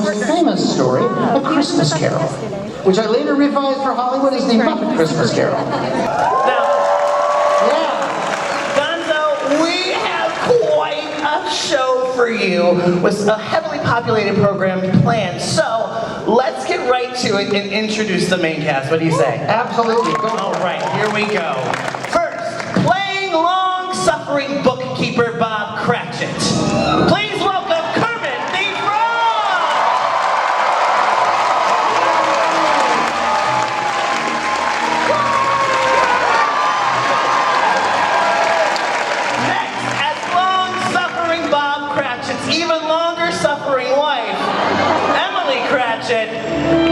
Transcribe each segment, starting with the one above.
most famous story, A Christmas Carol, which I later revised for Hollywood as the Muppet Christmas Carol. Now, Gonzo, we have quite a show for you with a heavily populated program planned. So let's get right to it and introduce the main cast. What do you say? Absolutely. Go All right, here we go. First, playing long-suffering bookkeeper Bob Cratchit. Please welcome Kermit the Frog! Next, as long-suffering Bob Cratchit's even longer-suffering wife, Emily Cratchit,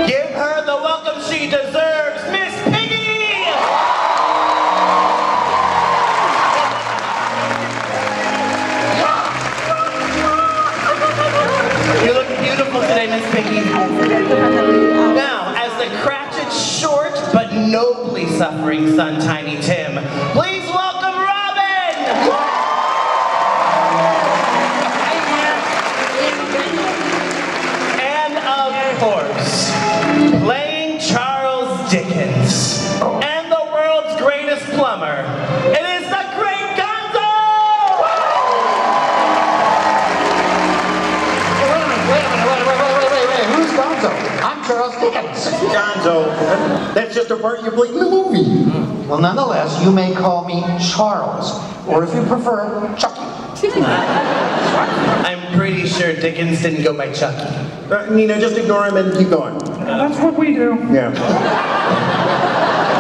give her the welcome she deserves, Miss Piggy! You look beautiful today, Miss Piggy. Now, as the Cratchit's short but nobly suffering son, Tiny Tim, please welcome Robin! And of course, playing Charles Dickens and the world's greatest plumber, it is the great Gonzo! Wait. Who's Gonzo? I'm Charles Dickens. Gonzo, that's just a part you played in the movie. Well, nonetheless, you may call me Charles, or if you prefer, Chucky. I'm pretty sure Dickens didn't go by Chucky. Nina, just ignore him and keep going. That's what we do. Yeah.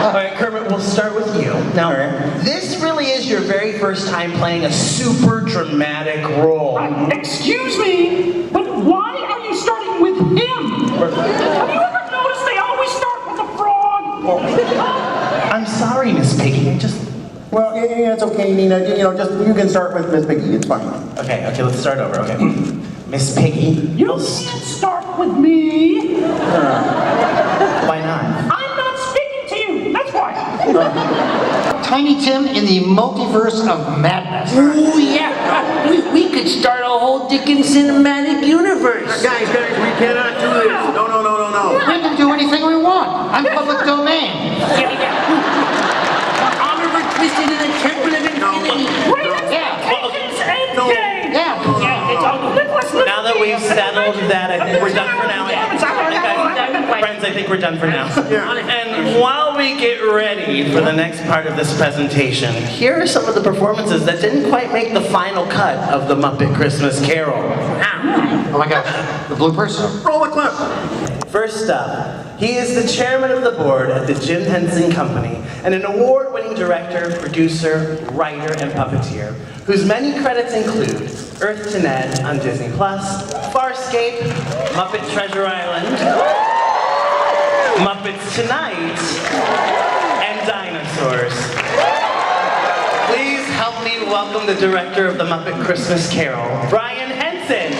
All right, Kermit, we'll start with you. Now, this really is your very first time playing a super dramatic role. Excuse me, but why are you starting with him? Have you ever noticed they always start with a frog? I'm sorry, Miss Piggy. Well, yeah, it's okay, Nina. You can start with Miss Piggy. It's fine. Okay, let's start over, okay? Miss Piggy. You can't start with me. Why not? I'm not speaking to you. That's why. Tiny Tim in the multiverse of madness. Ooh, yeah. We could start a whole Dickens cinematic universe. Guys, we cannot do this. No. We can do anything we want. I'm public domain. Oliver twisted in a temple of infinity. Now that we've settled that, I think we're done for now. Friends, I think we're done for now. And while we get ready for the next part of this presentation, here are some of the performances that didn't quite make the final cut of the Muppet Christmas Carol. Oh my gosh, the bloopers. Roll the clip. First up, he is the chairman of the board at the Jim Henson Company and an award-winning director, producer, writer, and puppeteer, whose many credits include Earth to Ned on Disney+, Farscape, Muppet Treasure Island, Muppets Tonight, and Dinosaurs. Please help me welcome the director of the Muppet Christmas Carol, Brian Henson.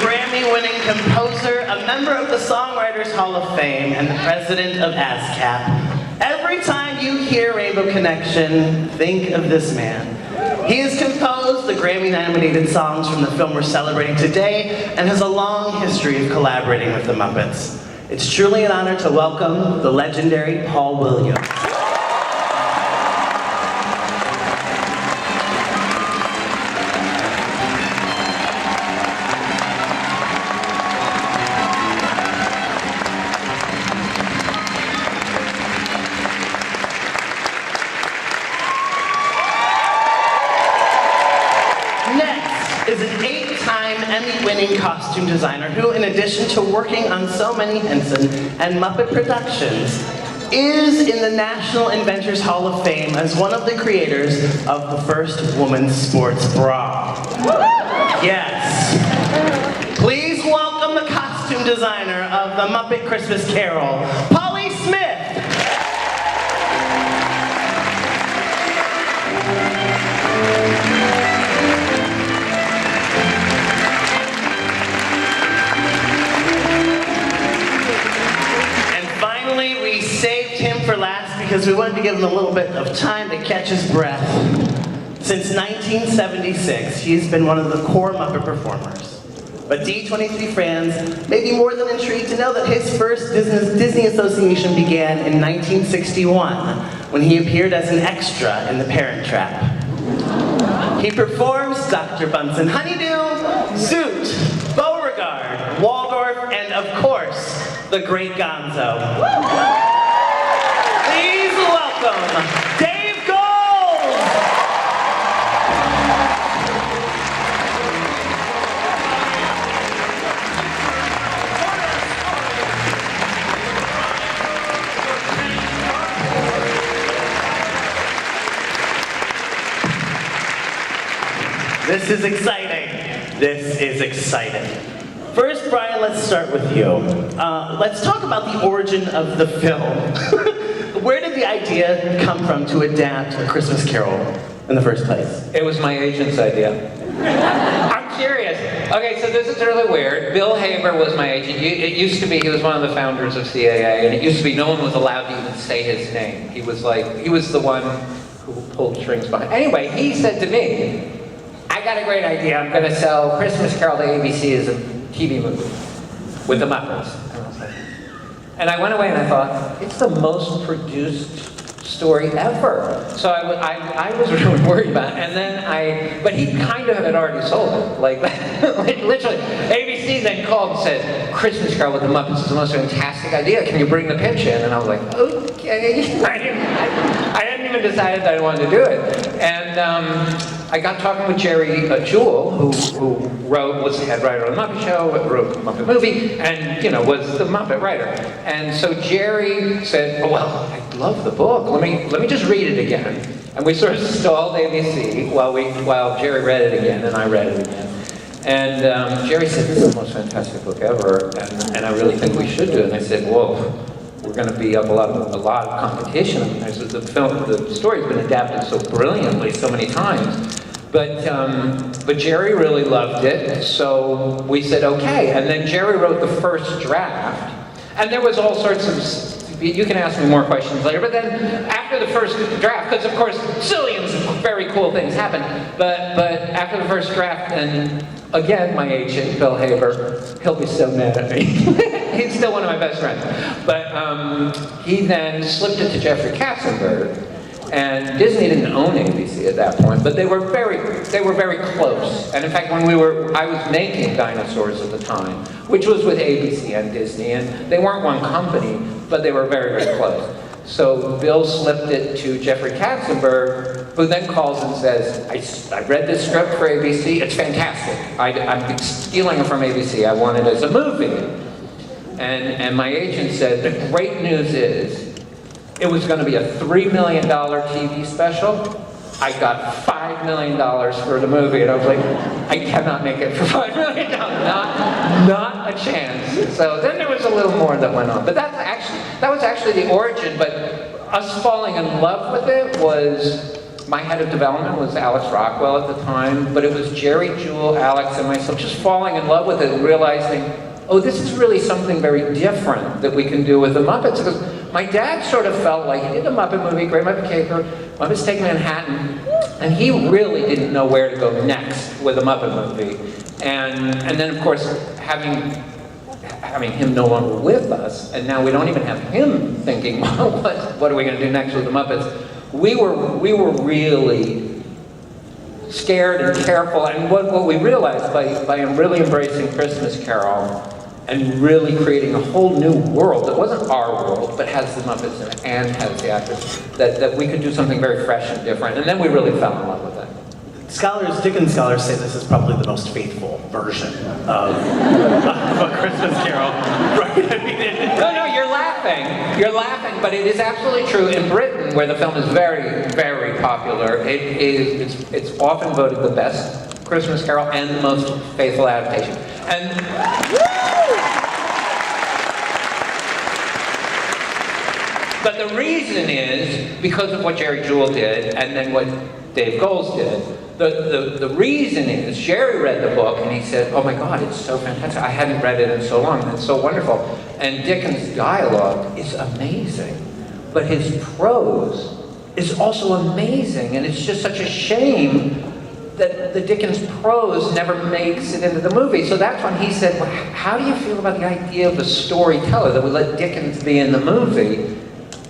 Grammy-winning composer, a member of the Songwriters Hall of Fame, and the president of ASCAP. Every time you hear Rainbow Connection, think of this man. He has composed the Grammy-nominated songs from the film we're celebrating today and has a long history of collaborating with the Muppets. It's truly an honor to welcome the legendary Paul Williams. Is an 8-time Emmy-winning costume designer who, in addition to working on so many Henson and Muppet productions, is in the National Inventors Hall of Fame as one of the creators of the first woman's sports bra. Yes. Please welcome the costume designer of the Muppet Christmas Carol, Polly Smith. because we wanted to give him a little bit of time to catch his breath. Since 1976, he's been one of the core Muppet performers. But D23 fans may be more than intrigued to know that his first Disney association began in 1961, when he appeared as an extra in The Parent Trap. He performs Dr. Bunsen Honeydew, Zoot, Beauregard, Waldorf, and of course, the Great Gonzo. Please welcome Dave Gold! This is exciting. This is exciting. First, Brian, let's start with you. Let's talk about the origin of the film. Where did the idea come from to adapt A Christmas Carol in the first place? It was my agent's idea. I'm serious. Okay, so this is really weird. Bill Haber was my agent. It used to be, he was one of the founders of CAA, and it used to be no one was allowed to even say his name. He was the one who pulled strings behind. Anyway, he said to me, I got a great idea. I'm going to sell Christmas Carol to ABC as a TV movie with the Muppets. And I went away and I thought, it's the most produced story ever. So I was really worried about it. And then but he kind of had already sold it. Like literally, ABC then called and said, Christmas Carol with the Muppets is the most fantastic idea. Can you bring the pitch in? And I was like, okay. I hadn't even decided that I wanted to do it. And I got talking with Jerry Jewell, who was the head writer on the Muppet Show, wrote the Muppet movie, and was the Muppet writer. And so Jerry said, oh, well, I love the book. Let me just read it again. And we sort of stalled ABC while Jerry read it again, and I read it again. And Jerry said, this is the most fantastic book ever, and I really think we should do it. And I said, whoa. We're going to be up a lot of competition. The story's been adapted so brilliantly so many times, but Jerry really loved it, so we said okay. And then Jerry wrote the first draft, and there was all sorts of. You can ask me more questions later, but then after the first draft, because of course zillions of very cool things happened, but after the first draft, and again my agent Bill Haber, he'll be so mad at me. He's still one of my best friends. But he then slipped it to Jeffrey Katzenberg, and Disney didn't own ABC at that point, but they were very close. And in fact, I was making Dinosaurs at the time, which was with ABC and Disney, and they weren't one company, but they were very, very close. So Bill slipped it to Jeffrey Katzenberg, who then calls and says, I read this script for ABC, it's fantastic. I'm stealing it from ABC, I want it as a movie. And my agent said, the great news is, it was going to be a $3 million TV special. I got $5 million for the movie, and I was like, I cannot make it for $5 million, not a chance. So then there was a little more that went on, but that was actually the origin. But us falling in love with it was, my head of development was Alex Rockwell at the time, but it was Jerry Jewell, Alex, and myself just falling in love with it and realizing, oh, this is really something very different that we can do with the Muppets. Because my dad sort of felt like he did the Muppet movie, Great Muppet Caper, Muppets Take Manhattan, and he really didn't know where to go next with a Muppet movie. And then, of course, having him no longer with us, and now we don't even have him thinking, well, what are we going to do next with the Muppets? We were really scared and careful, and what we realized by really embracing Christmas Carol and really creating a whole new world that wasn't our world, but has the Muppets in it and has the actors, that we could do something very fresh and different, and then we really fell in love with it. Dickens scholars say this is probably the most faithful version of A Christmas Carol. Right? No, you're laughing, but it is absolutely true. In Britain, where the film is very, very popular, it's often voted the best Christmas Carol and the most faithful adaptation. But the reason is because of what Jerry Jewell did and then what Dave Gold did. The reason is Jerry read the book and he said, oh my God, it's so fantastic. I hadn't read it in so long, and it's so wonderful. And Dickens' dialogue is amazing. but his prose is also amazing, and it's just such a shame that the Dickens prose never makes it into the movie. So that's when he said, well, how do you feel about the idea of a storyteller, that we let Dickens be in the movie?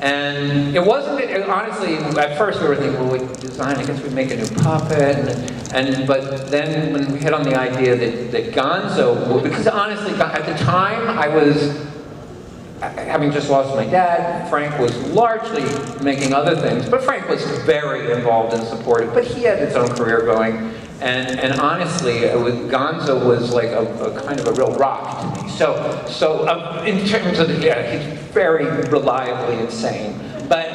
And it wasn't, honestly, at first we were thinking, well, we design, I guess we'd make a new puppet, but then when we hit on the idea that Gonzo, because honestly, at the time I was, having just lost my dad, Frank was largely making other things, but Frank was very involved and supportive, but he had his own career going, and honestly, Gonzo was like a kind of a real rock to me. So in terms of, he's very reliably insane, but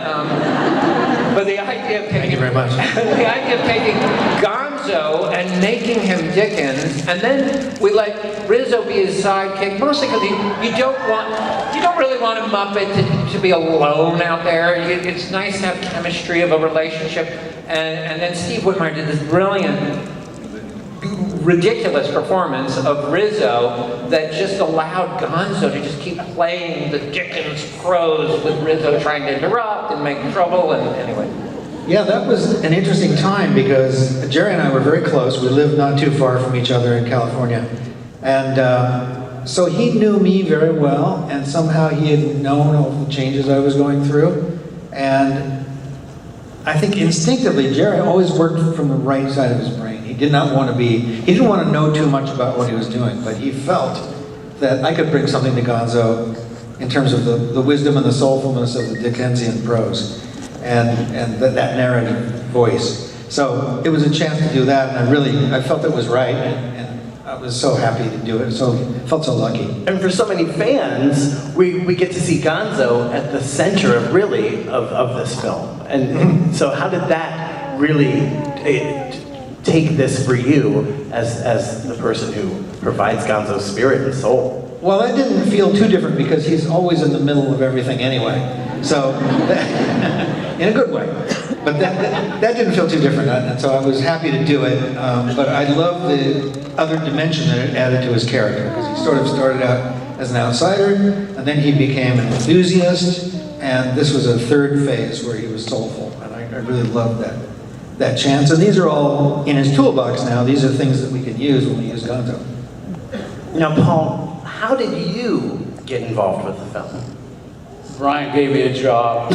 the idea of Thank you very much. the idea of taking Gonzo and making him Dickens, and then we let Rizzo be his sidekick, mostly because you don't really want a Muppet to be alone out there. It's nice to have chemistry of a relationship, and then Steve Whitmire did this brilliant, ridiculous performance of Rizzo that just allowed Gonzo to just keep playing the Dickens prose with Rizzo trying to interrupt and make trouble, and anyway. Yeah, that was an interesting time because Jerry and I were very close. We lived not too far from each other in California. And so he knew me very well, and somehow he had known all the changes I was going through. And I think instinctively, Jerry always worked from the right side of his brain. He didn't want to know too much about what he was doing, but he felt that I could bring something to Gonzo in terms of the wisdom and the soulfulness of the Dickensian prose. And that narrative voice. So it was a chance to do that, and I felt it was right, and I was so happy to do it, felt so lucky. And for so many fans, we get to see Gonzo at the center of this film. And so how did that really take this for you as the person who provides Gonzo's spirit and soul? Well, that didn't feel too different because he's always in the middle of everything anyway. So, in a good way. But that didn't feel too different, and so I was happy to do it. But I love the other dimension that it added to his character, because he sort of started out as an outsider, and then he became an enthusiast, and this was a third phase where he was soulful, and I really loved that chance. And these are all in his toolbox now. These are things that we can use when we use Gonzo. Now, Paul, how did you get involved with the film? Brian gave me a job.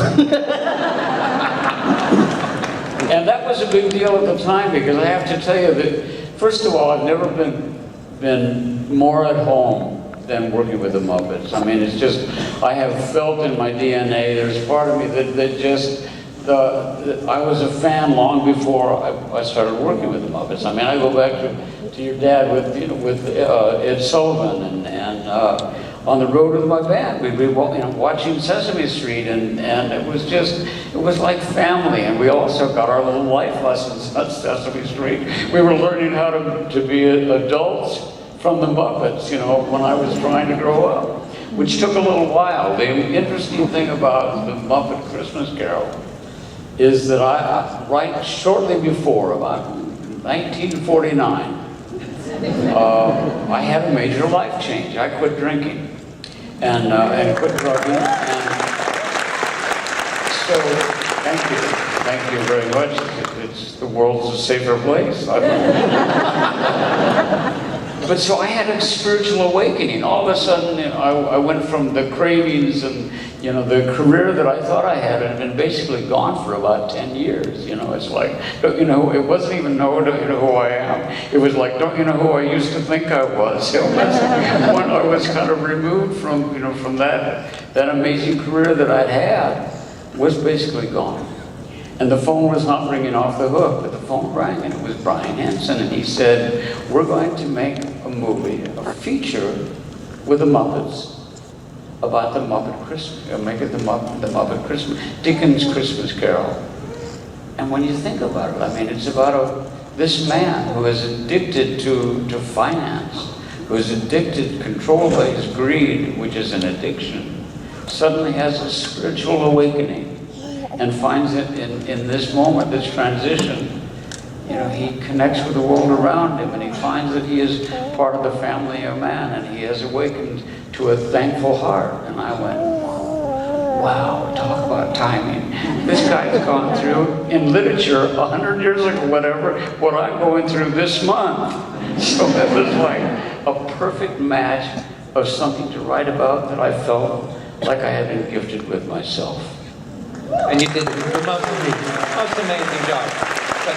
And that was a big deal at the time, because I have to tell you that, first of all, I've never been more at home than working with the Muppets. I mean, it's just, I have felt in my DNA, there's part of me that just, I was a fan long before I started working with the Muppets. I mean, I go back to your dad with Ed Sullivan and on the road with my band. We'd be watching Sesame Street, and it was like family. And we also got our little life lessons on Sesame Street. We were learning how to be adults from the Muppets, when I was trying to grow up, which took a little while. The interesting thing about the Muppet Christmas Carol is that right shortly before, about 1949, I had a major life change. I quit drinking and quit drugging. And so, thank you very much. The world's a safer place. But so I had a spiritual awakening. All of a sudden, I went from the cravings and the career that I thought I had been basically gone for about 10 years. It's like, it wasn't even don't you know who I am. It was like, don't you know who I used to think I was? It was when I was kind of removed from from that amazing career that I'd had was basically gone. And the phone was not ringing off the hook, but the phone rang, and it was Brian Henson, and he said, we're going to make a movie, a feature with the Muppets about the Muppet Christmas, make it the Muppet Christmas, Dickens' Christmas Carol. And when you think about it, I mean, it's about this man who is addicted to finance, who is addicted, controlled by his greed, which is an addiction, suddenly has a spiritual awakening, and finds it in this moment, this transition. He connects with the world around him, and he finds that he is part of the family of man, and he has awakened to a thankful heart. And I went, wow, talk about timing. This guy's gone through, in literature, 100 years ago, whatever, what I'm going through this month. So it was like a perfect match of something to write about that I felt like I had been gifted with myself. And you did the most amazing job. But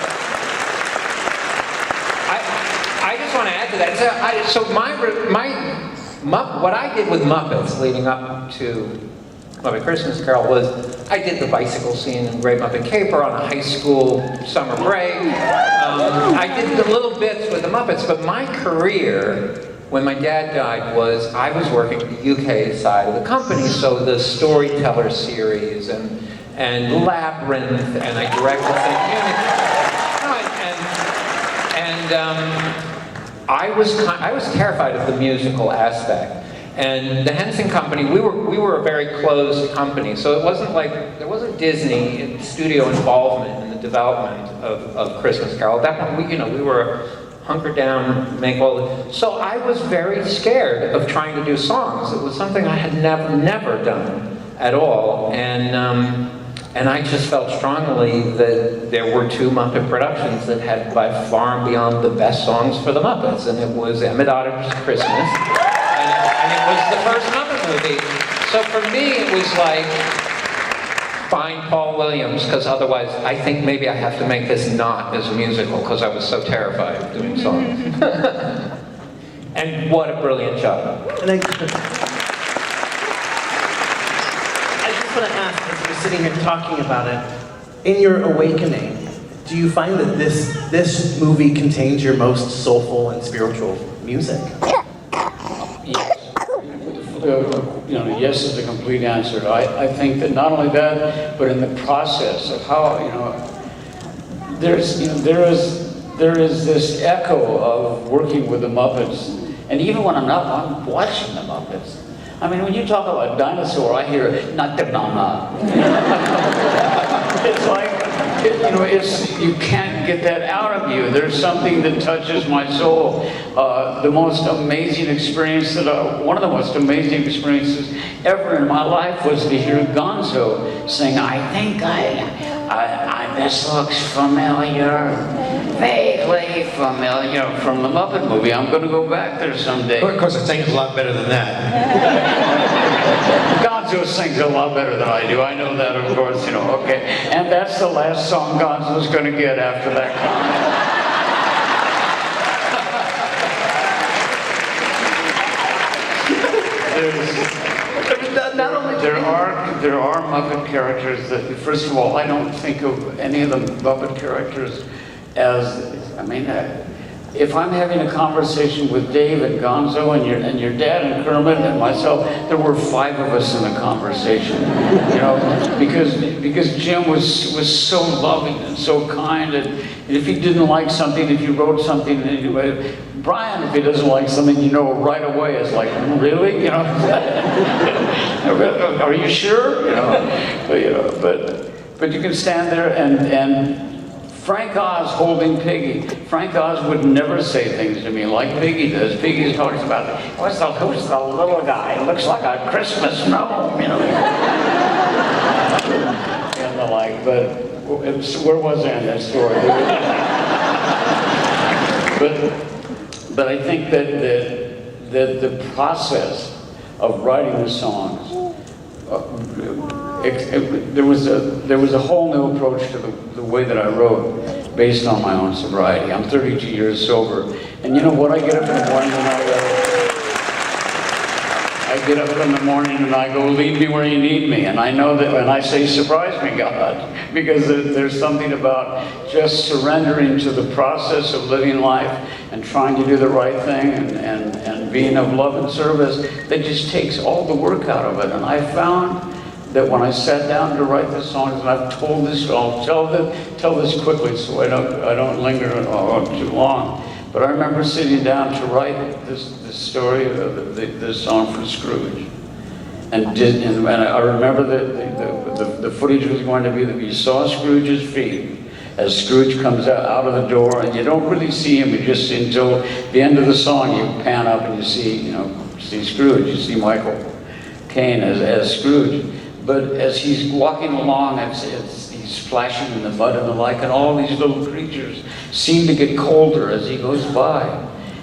I just want to add to that. So what I did with Muppets leading up to Muppet Christmas Carol was I did the bicycle scene in Great Muppet Caper on a high school summer break. I did the little bits with the Muppets, but my career, when my dad died, was I was working the UK side of the company, so the Storyteller series and Labyrinth, and I directed I was terrified of the musical aspect. And the Henson Company, we were a very closed company, so it wasn't like, there wasn't Disney studio involvement in the development of Christmas Carol. At that point, we were hunkered down, make all the... So I was very scared of trying to do songs. It was something I had never done at all. And I just felt strongly that there were two Muppet productions that had by far and beyond the best songs for the Muppets, and it was Emmett Otter's Christmas, and it was the first Muppet movie. So for me, it was like, find Paul Williams, because otherwise I think maybe I have to make this not as a musical, because I was so terrified of doing songs. And what a brilliant job. And I just want to ask, as we're sitting here talking about it, in your awakening, do you find that this movie contains your most soulful and spiritual music? Yes. Yes is the complete answer. I think that not only that, but in the process of how, there is this echo of working with the Muppets. And even when I'm watching the Muppets, I mean, when you talk about dinosaur, I hear na-na-na. It's like, you can't get that out of you. There's something that touches my soul. The most amazing experience one of the most amazing experiences ever in my life was to hear Gonzo sing, I think this looks familiar, vaguely familiar, from the Muppet movie. I'm going to go back there someday. Of course, I think it's a lot better than that. Gonzo sings a lot better than I do. I know that, of course, okay. And that's the last song Gonzo's going to get after that comment. There are Muppet characters that, first of all, I don't think of any of the Muppet characters as, if I'm having a conversation with Dave and Gonzo and your dad and Kermit and myself, there were 5 of us in the conversation, because Jim was so loving and so kind, and if he didn't like something, if you wrote something, anyway, Brian, if he doesn't like something, right away, it's like, really, are you sure, but you can stand there and Frank Oz holding Piggy. Frank Oz would never say things to me like Piggy does. Piggy talks about, who's the little guy? It looks like a Christmas gnome, And the like, but where was I in that story? But I think that the process of writing the songs, there was a whole new approach to the way that I wrote based on my own sobriety. I'm 32 years sober, and what I get up in the morning and I go, lead me where you need me, and I know that when I say surprise me, God, because there's something about just surrendering to the process of living life and trying to do the right thing and being of love and service that just takes all the work out of it. And I found that when I sat down to write the songs, and I've told this, I'll tell this quickly so I don't linger on too long. But I remember sitting down to write this story of this song for Scrooge, and I remember that the footage was going to be that you saw Scrooge's feet as Scrooge comes out of the door, and you don't really see him. You just until the end of the song, you pan up and you see Scrooge. You see Michael Caine as Scrooge. But as he's walking along, he's splashing in the mud and the like, and all these little creatures seem to get colder as he goes by.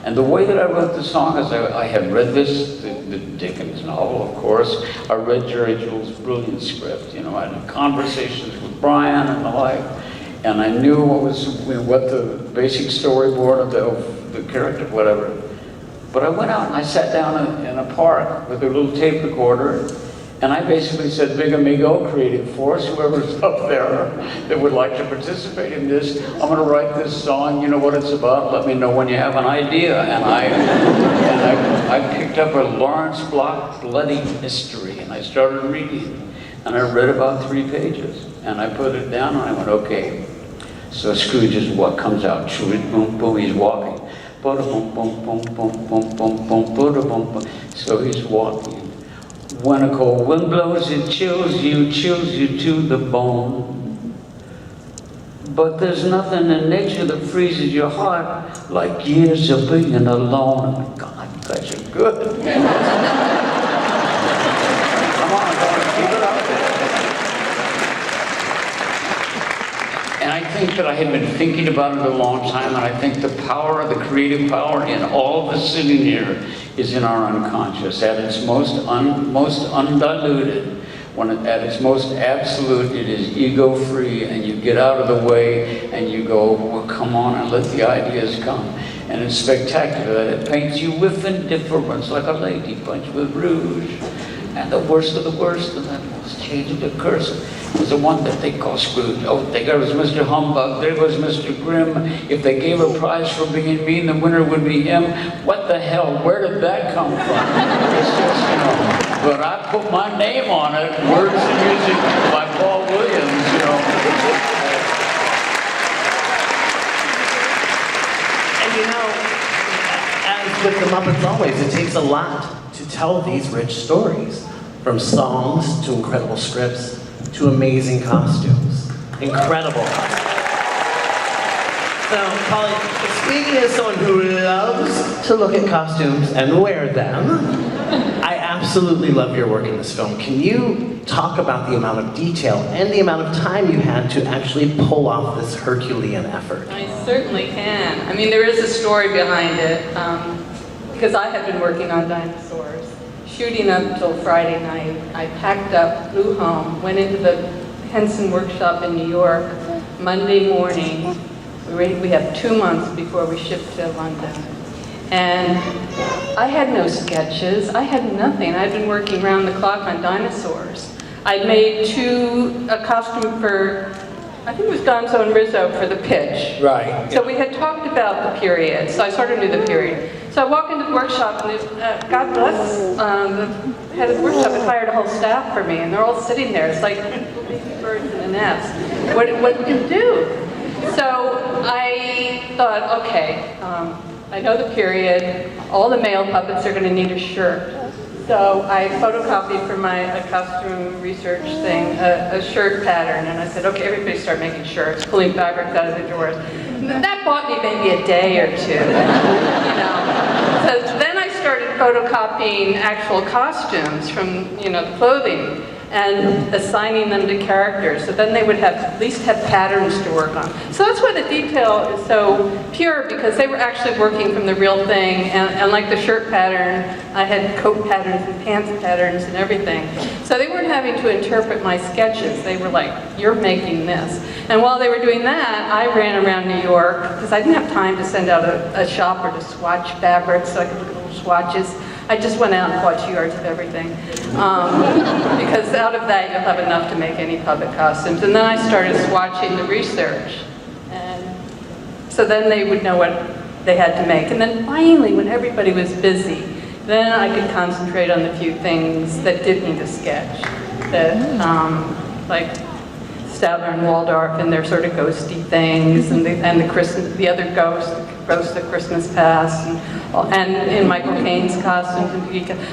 And the way that I wrote the song is I had read this, the Dickens novel, of course. I read Jerry Juhl's brilliant script. You know, I had conversations with Brian and the like, and I knew what the basic storyboard of the character, whatever. But I went out and I sat down in a park with a little tape recorder, and I basically said, Big Amigo, creative force, whoever's up there that would like to participate in this, I'm going to write this song, you know what it's about, let me know when you have an idea. And I picked up a Lawrence Block Bloody Mystery, and I started reading. And I read about 3 pages, and I put it down, and I went, okay. So Scrooge is what comes out, boom, boom, he's walking. Boom, boom, boom, boom, boom, boom, boom, boom, boom. So he's walking. When a cold wind blows, it chills you to the bone. But there's nothing in nature that freezes your heart like years of being alone. God, you guys are good. Come on, guys, keep it up. And I think that I had been thinking about it a long time, and I think the power, the creative power in all of us sitting here is in our unconscious. At its most undiluted, at its most absolute, it is ego-free, and you get out of the way and you go, well, come on and let the ideas come. And it's spectacular that it paints you with indifference like a lady punch with rouge. And the worst of the worst, and that most hated the curse, was the one that they call Scrooge. Oh, there goes Mr. Humbug, there goes Mr. Grimm. If they gave a prize for being mean, the winner would be him. What the hell, where did that come from? It's just, you know, but I put my name on it, words and music by Paul Williams, you know. And you know, as with the Muppets always, it takes a lot to tell these rich stories. From songs to incredible scripts to amazing costumes. Incredible costumes. So, Polly, speaking as someone who loves to look at costumes and wear them, I absolutely love your work in this film. Can you talk about the amount of detail and the amount of time you had to actually pull off this Herculean effort? I certainly can. I mean, there is a story behind it, because I had been working on dinosaurs. Shooting up till Friday night, I packed up, flew home, went into the Henson workshop in New York. Monday morning, we have 2 months before we ship to London. And I had no sketches, I had nothing. I'd been working round the clock on dinosaurs. I'd made a costume for, I think it was Gonzo and Rizzo for the pitch. Right. So we had talked about the period, so I sort of knew the period. So I walk into the workshop, and God bless the head of the workshop had hired a whole staff for me, and they're all sitting there. It's like little baby birds in a nest. What do you do? So I thought, okay, I know the period. All the male puppets are going to need a shirt. So I photocopied for my costume research thing a shirt pattern, and I said, okay, everybody start making shirts, pulling fabrics out of the drawers. That bought me maybe a day or 2, you know. So then I started photocopying actual costumes from, you know, the clothing and assigning them to characters. So then they would at least have patterns to work on. So that's why the detail is so pure, because they were actually working from the real thing. And like the shirt pattern, I had coat patterns and pants patterns and everything. So they weren't having to interpret my sketches. They were like, you're making this. And while they were doing that, I ran around New York, because I didn't have time to send out a shopper to swatch fabrics so I could look at little swatches. I just went out and bought 2 yards of everything. Because out of that, you'll have enough to make any puppet costumes. And then I started swatching the research. And so then they would know what they had to make. And then finally, when everybody was busy, then I could concentrate on the few things that did need a sketch. That, like Statler and Waldorf and their sort of ghosty things, and the other ghost, the Christmas Past, and in Michael Caine's costumes.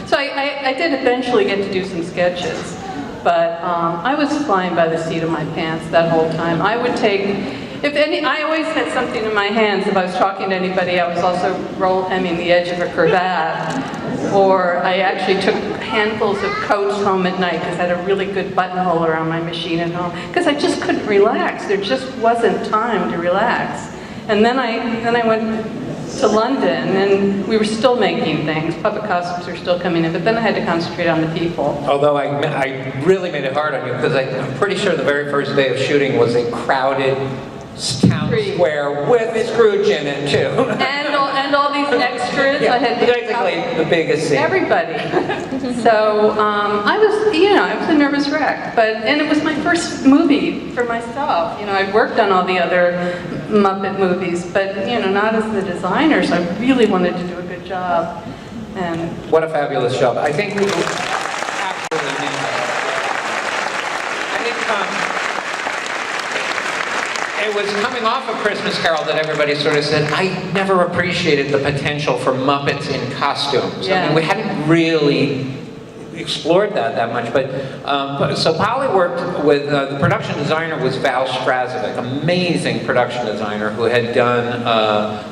So I did eventually get to do some sketches, but I was flying by the seat of my pants that whole time. I would take I always had something in my hands. If I was talking to anybody, I was also roll hemming the edge of a cravat. Or I actually took handfuls of coats home at night because I had a really good buttonhole around my machine at home. Because I just couldn't relax. There just wasn't time to relax. And then I went to London, and we were still making things. Puppet costumes were still coming in, but then I had to concentrate on the people. Although I really made it hard on you, because I'm pretty sure the very first day of shooting was a crowded town square with Scrooge in it too. And all these extras. Yeah, I had basically the biggest scene. everybody. So I was a nervous wreck. And it was my first movie for myself. I'd worked on all the other Muppet movies, but not as the designer. So I really wanted to do a good job. And what a fabulous job! I think we absolutely nailed it. It was coming off of Christmas Carol that everybody sort of said, I never appreciated the potential for Muppets in costumes. Yeah. I mean, we hadn't really explored that much, so Polly worked with, the production designer was Val Strazovic, amazing production designer who had done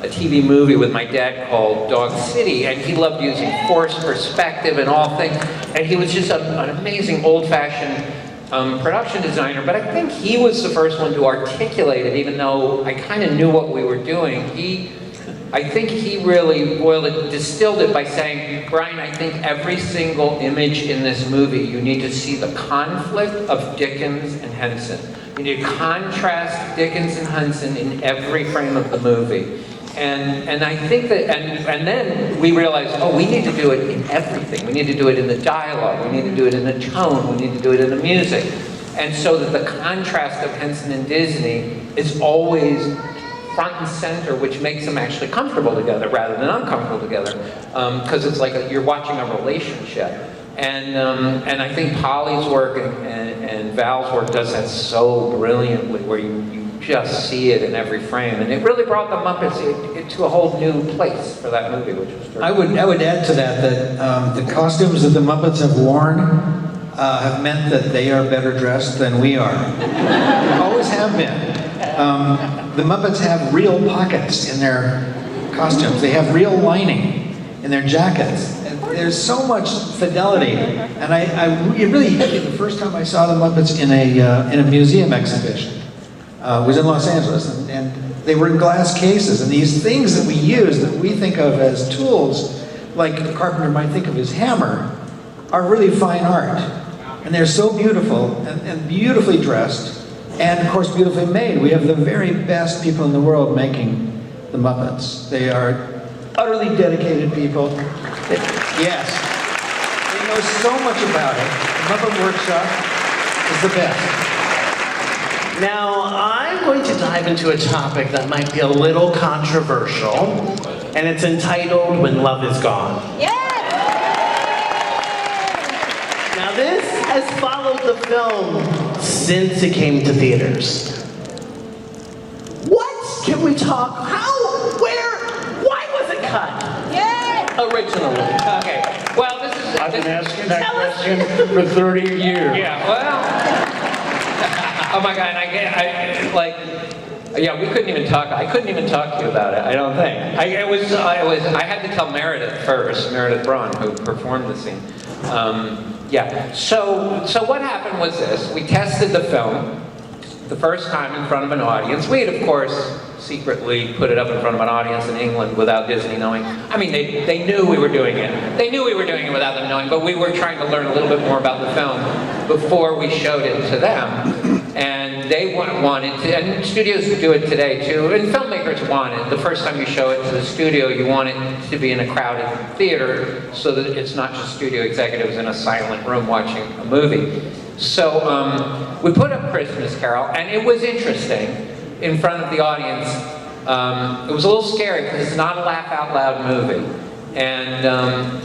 a TV movie with my dad called Dog City, and he loved using forced perspective and all things, and he was just an amazing old-fashioned production designer, but I think he was the first one to articulate it, even though I kind of knew what we were doing. I think he really distilled it by saying, Brian, I think every single image in this movie, you need to see the conflict of Dickens and Henson. You need to contrast Dickens and Henson in every frame of the movie. And I think that, and then we realized, we need to do it in everything. We need to do it in the dialogue. We need to do it in the tone. We need to do it in the music. And so that the contrast of Henson and Disney is always front and center, which makes them actually comfortable together rather than uncomfortable together. Because it's like you're watching a relationship. And I think Polly's work and Val's work does that so brilliantly, where you just see it in every frame, and it really brought the Muppets to a whole new place for that movie, which was terrific. I would add to that the costumes that the Muppets have worn have meant that they are better dressed than we are. Always have been. The Muppets have real pockets in their costumes. They have real lining in their jackets. And there's so much fidelity, and it really hit me the first time I saw the Muppets in a museum exhibition. It was in Los Angeles, and they were in glass cases, and these things that we use that we think of as tools, like a carpenter might think of his hammer, are really fine art. And they're so beautiful and beautifully dressed, and of course beautifully made. We have the very best people in the world making the Muppets. They are utterly dedicated people. Yes, they know so much about it. The Muppet Workshop is the best. Now, I'm going to dive into a topic that might be a little controversial, and it's entitled When Love Is Gone. Yeah! Now, this has followed the film since it came to theaters. What can we talk? How? Where? Why was it cut? Yeah! Originally. Okay, well, this is... I've been asking that question for 30 years. Yeah, well... Oh my God, we couldn't even talk. I couldn't even talk to you about it, I don't think. I had to tell Meredith first, Meredith Braun, who performed the scene. So what happened was this. We tested the film the first time in front of an audience. We had, of course, secretly put it up in front of an audience in England without Disney knowing. I mean, they knew we were doing it. They knew we were doing it without them knowing, but we were trying to learn a little bit more about the film before we showed it to them. And they wanted to, and studios do it today too, and filmmakers want it. The first time you show it to the studio, you want it to be in a crowded theater so that it's not just studio executives in a silent room watching a movie. So we put up Christmas Carol, and it was interesting in front of the audience. It was a little scary because it's not a laugh out loud movie. And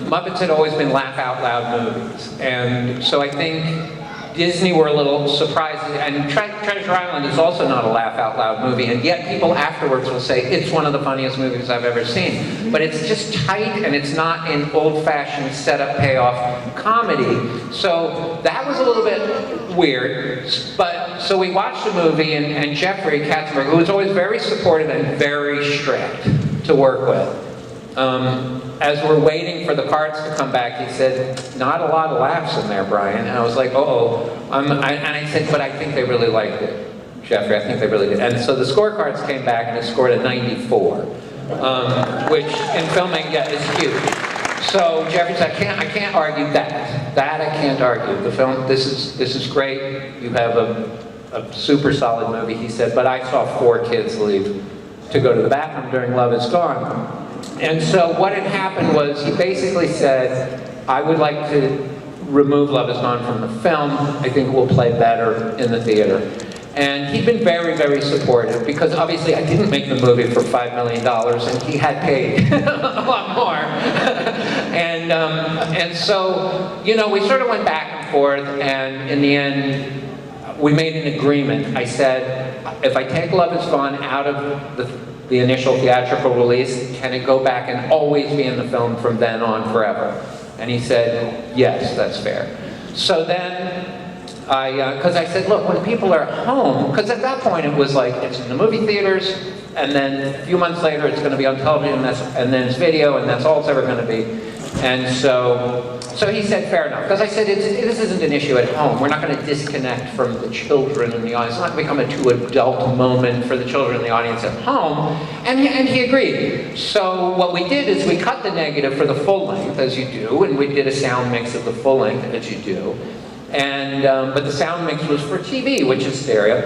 Muppets had always been laugh out loud movies. And so I think Disney were a little surprised, and Treasure Island is also not a laugh-out-loud movie, and yet people afterwards will say, it's one of the funniest movies I've ever seen. But it's just tight, and it's not an old-fashioned setup-payoff comedy. So that was a little bit weird. But so we watched the movie, and Jeffrey Katzenberg, who was always very supportive and very strict to work with, as we're waiting for the cards to come back, he said, not a lot of laughs in there, Brian. And I was like, and I said, but I think they really liked it, Jeffrey. I think they really did. And so the scorecards came back, and it scored a 94, which in filming, is huge. So Jeffrey said, I can't argue that. That I can't argue. The film, this is great. You have a super solid movie, he said, but I saw 4 kids leave to go to the bathroom during Love Is Gone. And so what had happened was he basically said, I would like to remove Love Is Gone from the film. I think it will play better in the theater. And he'd been very, very supportive because obviously I didn't make the movie for $5 million and he had paid a lot more. And so, you know, we sort of went back and forth, and in the end, we made an agreement. I said, if I take Love Is Gone out of the initial theatrical release, can it go back and always be in the film from then on forever? And he said, yes, that's fair. So then, because I said, look, when people are home, because at that point it was like, it's in the movie theaters, and then a few months later it's going to be on television, and then it's video, and that's all it's ever going to be. And so he said, fair enough. Because I said, this isn't an issue at home. We're not going to disconnect from the children in the audience. It's not going to become a too adult moment for the children in the audience at home. And he agreed. So what we did is we cut the negative for the full length, as you do, and we did a sound mix of the full length, as you do. And but the sound mix was for TV, which is stereo.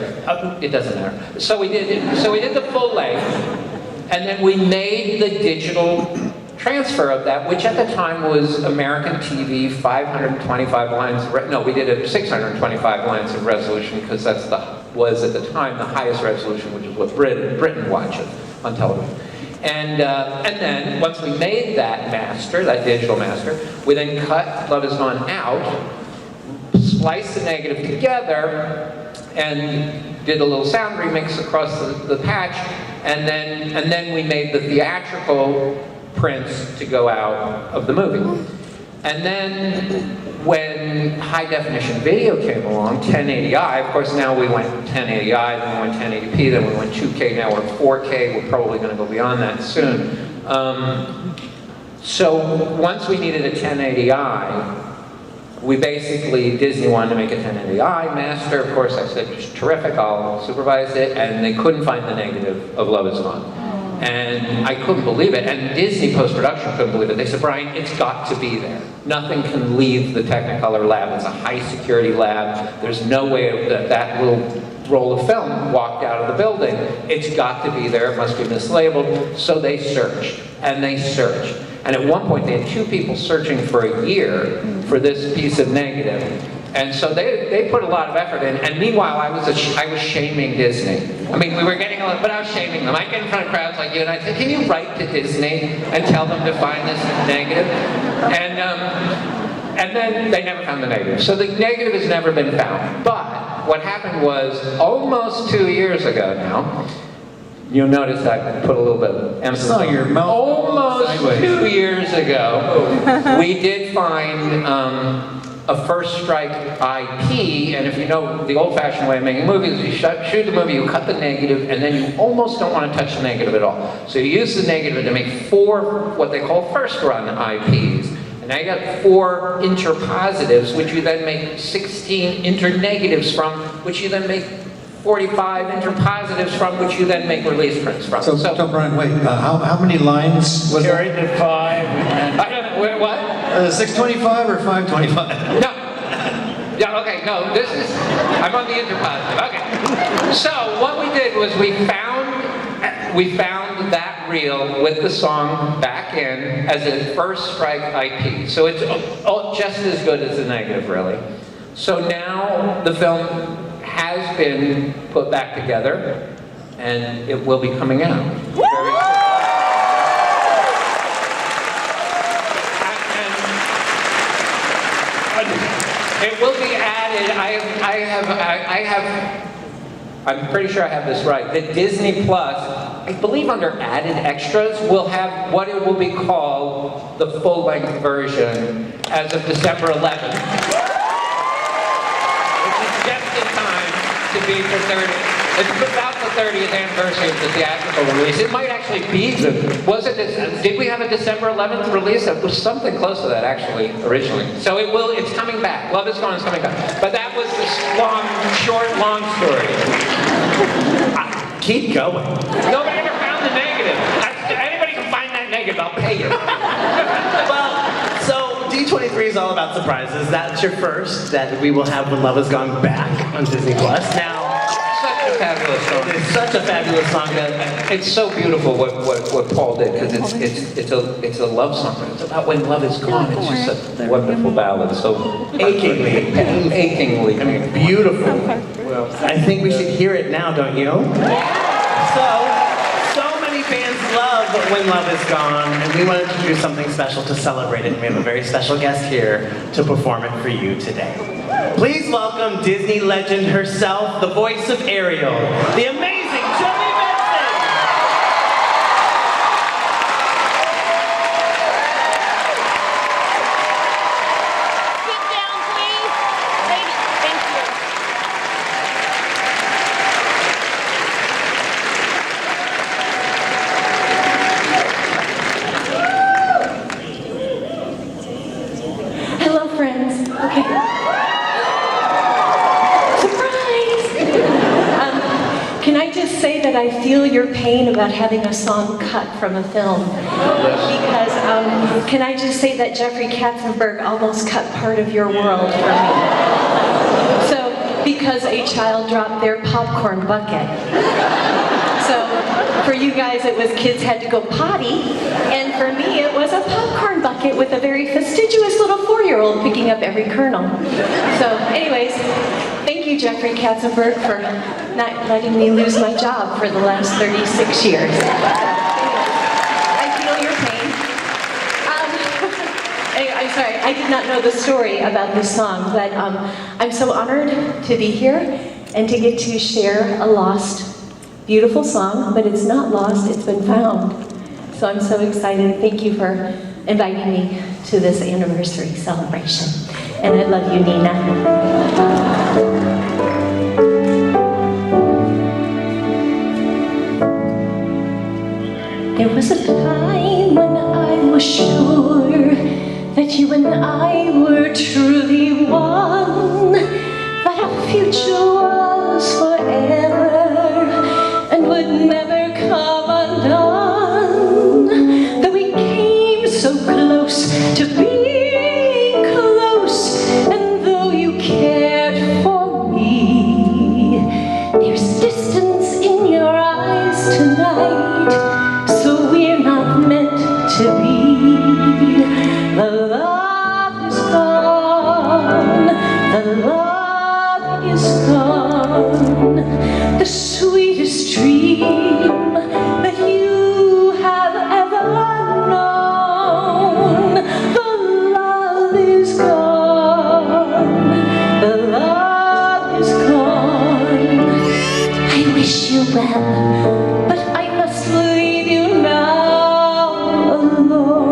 It doesn't matter. So we did the full length, and then we made the digital transfer of that, which at the time was American TV, 525 lines. No, we did it 625 lines of resolution because was at the time the highest resolution, which is what Britain watches on television. And then once we made that master, that digital master, we then cut Love Is Gone out, spliced the negative together, and did a little sound remix across the patch, and then we made the theatrical prints to go out of the movie. And then when high definition video came along, 1080i, of course now we went 1080i, then we went 1080p, then we went 2K, now we're 4K, we're probably going to go beyond that soon. So once we needed a 1080i, we basically, Disney wanted to make a 1080i master. Of course I said, terrific, I'll supervise it, and they couldn't find the negative of Love Is Gone. And I couldn't believe it, and Disney post-production couldn't believe it. They said, Brian, it's got to be there. Nothing can leave the Technicolor lab. It's a high-security lab. There's no way that little roll of film walked out of the building. It's got to be there. It must be mislabeled. So they searched, and they searched. And at one point, they had 2 people searching for a year for this piece of negative. And so they put a lot of effort in, and meanwhile I was shaming Disney. I mean, we were getting a lot, but I was shaming them. I'd get in front of crowds like you, and I'd say, can you write to Disney and tell them to find this negative? And then they never found the negative. So the negative has never been found. But what happened was, almost 2 years ago now, you'll notice I put a little bit of emphasis on your mouth. Almost 2 years ago, we did find a first strike IP, and if you know the old-fashioned way of making movies, you shoot the movie, you cut the negative, and then you almost don't want to touch the negative at all. So you use the negative to make 4 what they call first-run IPs. And now you got 4 interpositives, which you then make 16 internegatives from, which you then make 45 interpositives from, which you then make release prints from. So Brian, wait, how many lines was Carried to 5. What? 625 or 525? No. Yeah, okay, no, this is, I'm on the interpositive, okay. So what we did was we found that reel with the song back in as a first strike IP. So it's just as good as the negative, really. So now the film has been put back together, and it will be coming out very soon. It will be added. I'm pretty sure I have this right. The Disney Plus, I believe under added extras, will have what it will be called the full-length version as of December 11th. Which is just in time to be for 30. It's about the 30th anniversary of the theatrical release. It might actually be did we have a December 11th release? It was something close to that actually, originally. So it's coming back. Love Is Gone is coming back. But that was this long story. Keep going. Nobody ever found the negative. Anybody can find that negative, I'll pay you. Well, so D23 is all about surprises. That's your first that we will have When Love Is Gone back on Disney Plus. Now, Such a fabulous song. it's such a fabulous song. It's so beautiful what Paul did, because it's a love song, but it's about when love is gone. It's just a wonderful ballad. So Achingly. I mean, Beautiful. well, I think we should hear it now, don't you? So many fans love When Love Is Gone, and we wanted to do something special to celebrate it. And we have a very special guest here to perform it for you today. Please welcome Disney legend herself, the voice of Ariel, the amazing Joey Benson. Sit down, please. Thank you. Hello, friends. Okay. Surprise! Can I just say that I feel your pain about having a song cut from a film? Because, can I just say that Jeffrey Katzenberg almost cut part of your world for me? So, because a child dropped their popcorn bucket. So, for you guys, it was kids had to go potty, and for me, it was a popcorn bucket with a very fastidious little 4-year-old picking up every kernel. So, anyways, thank you, Jeffrey Katzenberg, for not letting me lose my job for the last 36 years. I feel your pain. Anyway, I'm sorry, I did not know the story about this song, but I'm so honored to be here and to get to share a lost, beautiful song, but it's not lost, it's been found. So I'm so excited. Thank you for inviting me to this anniversary celebration. And I love you, Nina. There was a time when I was sure that you and I were truly one, that our future was forever and would never come undone, that we came so close to being close, and though you cared for me, there's distance in your eyes tonight, so we're not meant to be. The love is gone, the love is gone, the sweetest dream that you have ever known. The love is gone, the love is gone. I wish you well, but I must leave you now alone.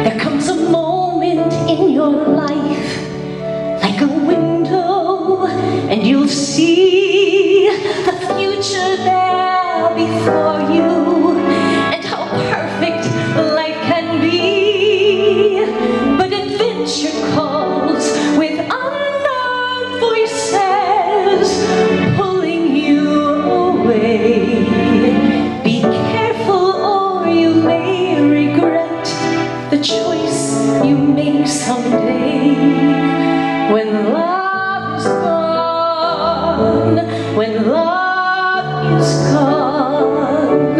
There comes a moment in your life, like a window, and you'll see the future there before you, and how perfect life can be. But adventure calls with unknown voices, pulling you away. Be careful or you may regret the choice you make someday. When love is gone, when love is gone,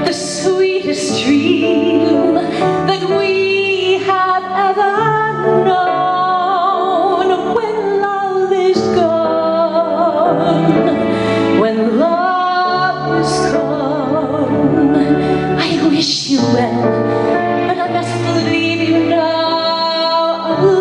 the sweetest dream that we have ever known. When love is gone, when love is gone, I wish you well, but I must leave you now alone.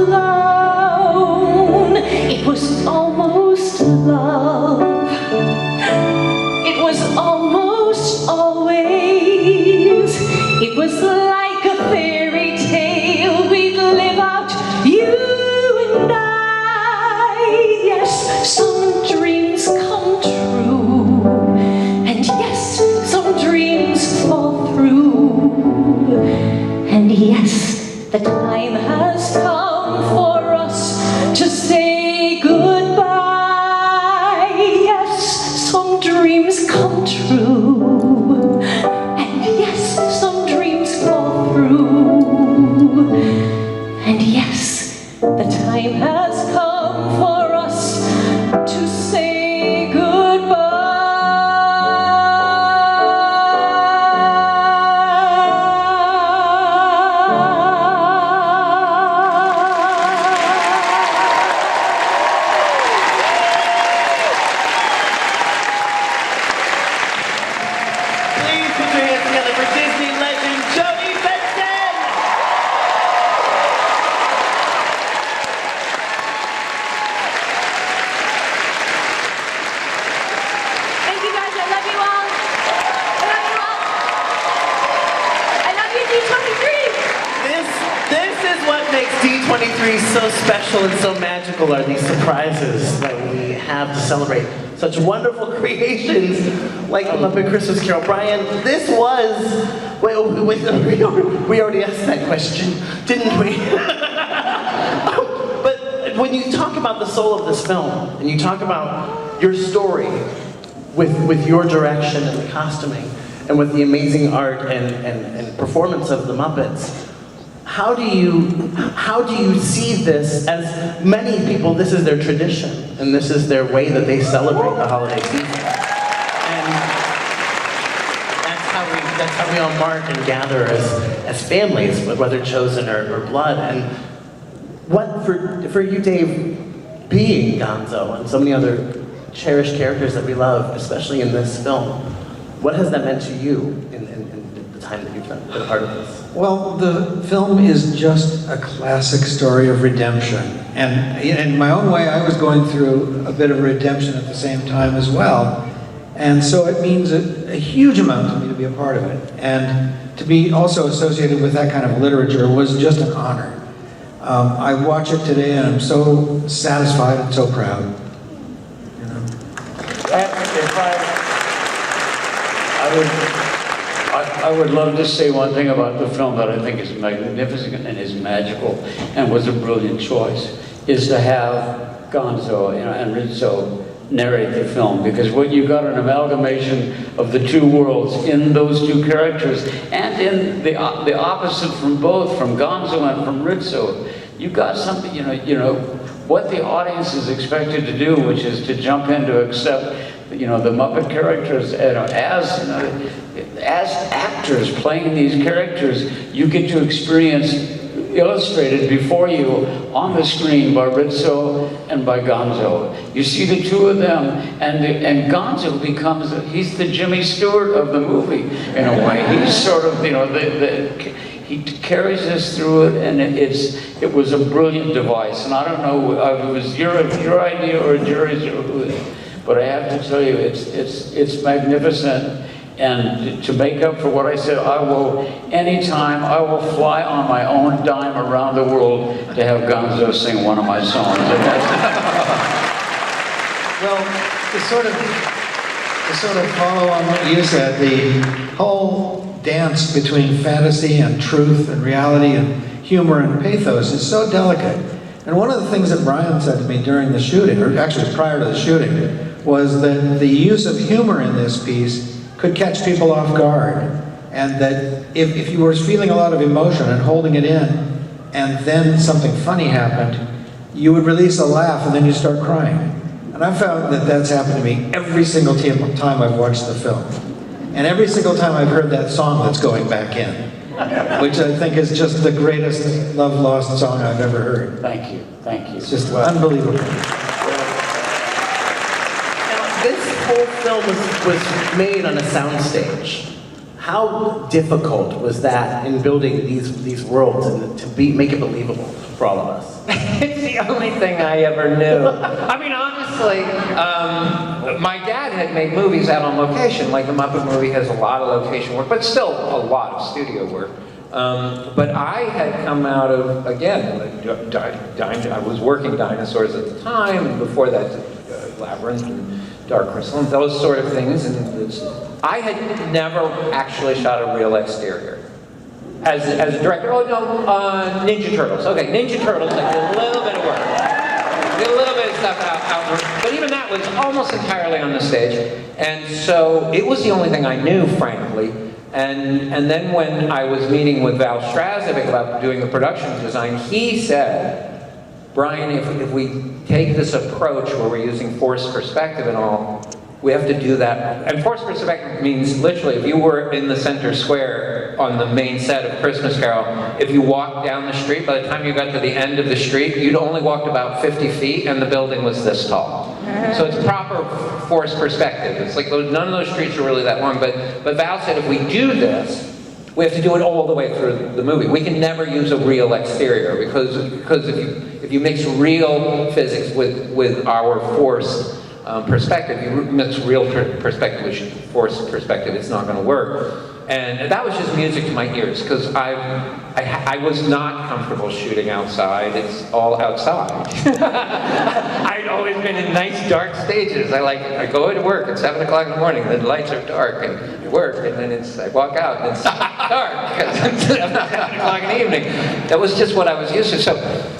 time has come for us to say goodbye. Yes, some dreams come true, and yes, some dreams fall through. And yes, the time has come for us to say goodbye. Please put your hands together for Disney legend Jody Benson! Thank you guys, I love you all. I love you all. I love you, D23. This is what makes D23 so special and so magical, are these surprises that we have to celebrate such wonderful creations like the Muppet Christmas Carol. Brian, this was... Wait, we already asked that question, didn't we? But when you talk about the soul of this film, and you talk about your story with your direction and the costuming, and with the amazing art and performance of the Muppets, how do you see this? As many people, this is their tradition, and this is their way that they celebrate the holiday season. And that's how we all mark and gather as families, whether chosen or blood. And what, for you, Dave, being Gonzo and so many other cherished characters that we love, especially in this film, what has that meant to you in the time that you've been a part of this? Well, the film is just a classic story of redemption. And in my own way, I was going through a bit of redemption at the same time as well. And so it means a huge amount to me to be a part of it. And to be also associated with that kind of literature was just an honor. I watch it today and I'm so satisfied and so proud. You know? I would love to say one thing about the film that I think is magnificent and is magical and was a brilliant choice, is to have Gonzo and Rizzo narrate the film, because what you got an amalgamation of the two worlds in those two characters, and in the opposite from both, from Gonzo and from Rizzo. You got something, you know what the audience is expected to do, which is to jump in to accept, the Muppet characters as actors playing these characters. You get to experience illustrated before you on the screen by Rizzo and by Gonzo. You see the two of them, and Gonzo becomes, he's the Jimmy Stewart of the movie in a way. He's sort of, he carries us through it, and it was a brilliant device. And I don't know if it was your idea or Jerry's, but I have to tell you, it's magnificent. And to make up for what I said, anytime I will fly on my own dime around the world to have Gonzo sing one of my songs. Well, to sort of follow on what you said, the whole dance between fantasy and truth and reality and humor and pathos is so delicate. And one of the things that Brian said to me during the shooting, or actually prior to the shooting, was that the use of humor in this piece could catch people off guard. And that if you were feeling a lot of emotion and holding it in, and then something funny happened, you would release a laugh and then you start crying. And I've found that that's happened to me every single time I've watched the film. And every single time I've heard that song that's going back in, which I think is just the greatest Love Lost song I've ever heard. Thank you. It's just unbelievable. This whole film was made on a soundstage. How difficult was that in building these worlds and to make it believable for all of us? It's the only thing I ever knew. I mean, honestly, my dad had made movies out on location. Like the Muppet movie has a lot of location work, but still a lot of studio work. But I had come out of, again, I was working dinosaurs at the time, and before that, Labyrinth and Dark Crystal, and those sort of things. And I had never actually shot a real exterior. as a director. Oh no, Ninja Turtles. Okay, Ninja Turtles. I did a little bit of work. Did a little bit of stuff outward, but even that was almost entirely on the stage. And so it was the only thing I knew, frankly. And then when I was meeting with Val Strazovic about doing the production design, he said, Brian, if we take this approach where we're using forced perspective and all, we have to do that. And forced perspective means literally, if you were in the center square on the main set of Christmas Carol, if you walked down the street, by the time you got to the end of the street, you'd only walked about 50 feet and the building was this tall. So it's proper forced perspective. It's like none of those streets are really that long, but Val said if we do this, we have to do it all the way through the movie. We can never use a real exterior because if you mix real physics with our forced perspective, you mix real perspective with forced perspective, it's not going to work. And that was just music to my ears, because I was not comfortable shooting outside. It's all outside. I'd always been in nice dark stages. I go to work at 7 o'clock in the morning, the lights are dark, and I work, and then I walk out, and it's dark, because it's 7 o'clock in the evening. That was just what I was used to.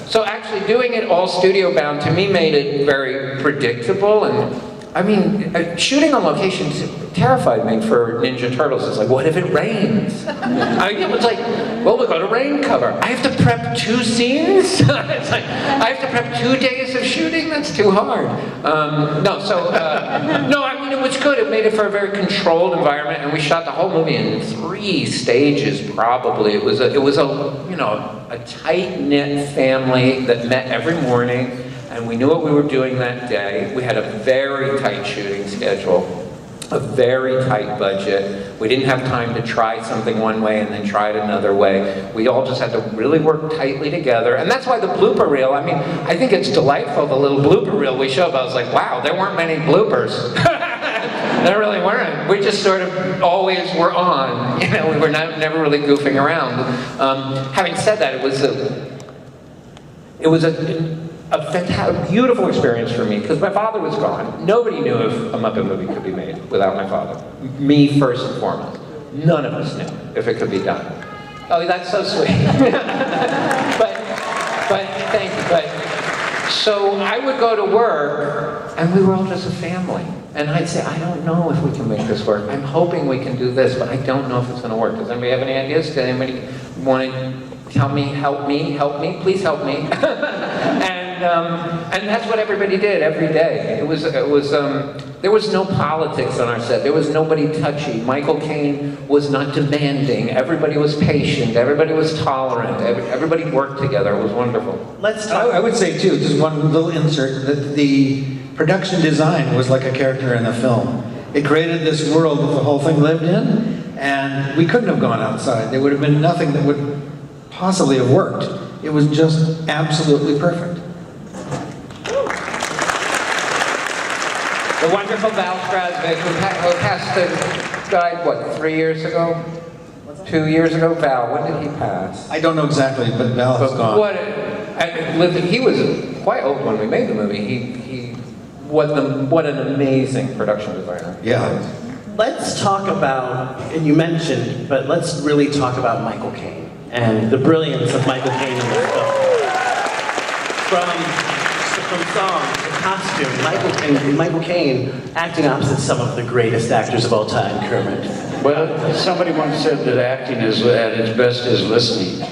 So actually doing it all studio bound, to me, made it very predictable. And I mean, shooting on location terrified me for Ninja Turtles. It's like, what if it rains? It was like, well, we'll go to rain cover. I have to prep 2 scenes? It's like, I have to prep 2 days of shooting? That's too hard. No, I mean, it was good. It made it for a very controlled environment, and we shot the whole movie in 3 stages, probably. It was a tight-knit family that met every morning, and we knew what we were doing that day. We had a very tight shooting schedule, a very tight budget. We didn't have time to try something one way and then try it another way. We all just had to really work tightly together. And that's why the blooper reel, I mean, I think it's delightful, the little blooper reel we showed. I was like, wow, there weren't many bloopers. There really weren't. We just sort of always were on. We were never really goofing around. Having said that, it was a beautiful experience for me, because my father was gone. Nobody knew if a Muppet movie could be made without my father. Me first and foremost. None of us knew if it could be done. Oh, that's so sweet. but thank you. But so I would go to work, and we were all just a family. And I'd say, I don't know if we can make this work. I'm hoping we can do this, but I don't know if it's going to work. Does anybody have any ideas? Does anybody want to tell me, help me, please help me? And that's what everybody did every day. There was no politics on our set. There was nobody touchy. Michael Caine was not demanding. Everybody was patient. Everybody was tolerant. Everybody worked together. It was wonderful. Let's talk. I would say too, just one little insert, that the production design was like a character in a film. It created this world that the whole thing lived in, and we couldn't have gone outside. There would have been nothing that would possibly have worked. It was just absolutely perfect. The wonderful Val Strazovic, who passed died, 3 years ago? 2 years ago? Val, when did he pass? I don't know exactly, but Val has gone. He was quite old when we made the movie. What an amazing production designer. Yeah. Let's talk about, and you mentioned, but let's really talk about Michael Caine and the brilliance of Michael Caine in this film. From song to costume, Michael Caine acting opposite some of the greatest actors of all time, Kermit. Well, somebody once said that acting is at its best is listening.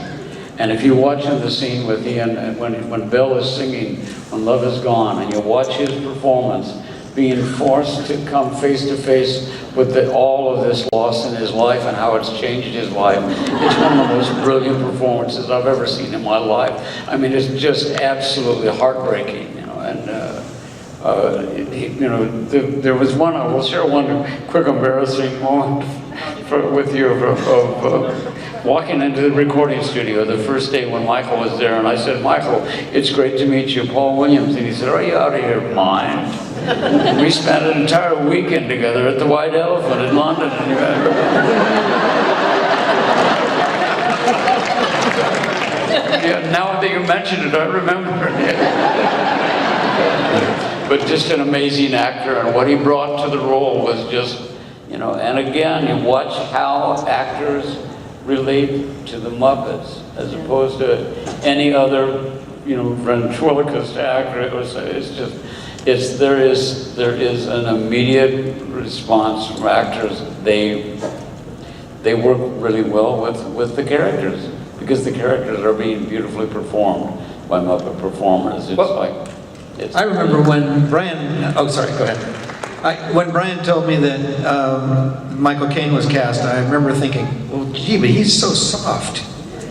And if you're watching the scene with Ian, when Bill is singing When Love Is Gone, and you watch his performance, being forced to come face to face with all of this loss in his life and how it's changed his life, it's one of the most brilliant performances I've ever seen in my life. I mean, it's just absolutely heartbreaking, there was one, I will share one quick embarrassing moment with you of walking into the recording studio the first day when Michael was there, and I said, Michael, it's great to meet you, Paul Williams. And he said, are you out of your mind? We spent an entire weekend together at the White Elephant in London. Yeah, now that you mention it, I remember it. But just an amazing actor, and what he brought to the role was just, and again, you watch how actors relate to the Muppets as opposed to any other, you know, ventriloquist actor. It's just, there is an immediate response from actors. They work really well with the characters because the characters are being beautifully performed by Muppet performers. I remember when Brian, oh sorry, go ahead. When Brian told me that Michael Caine was cast, I remember thinking, well gee, but he's so soft.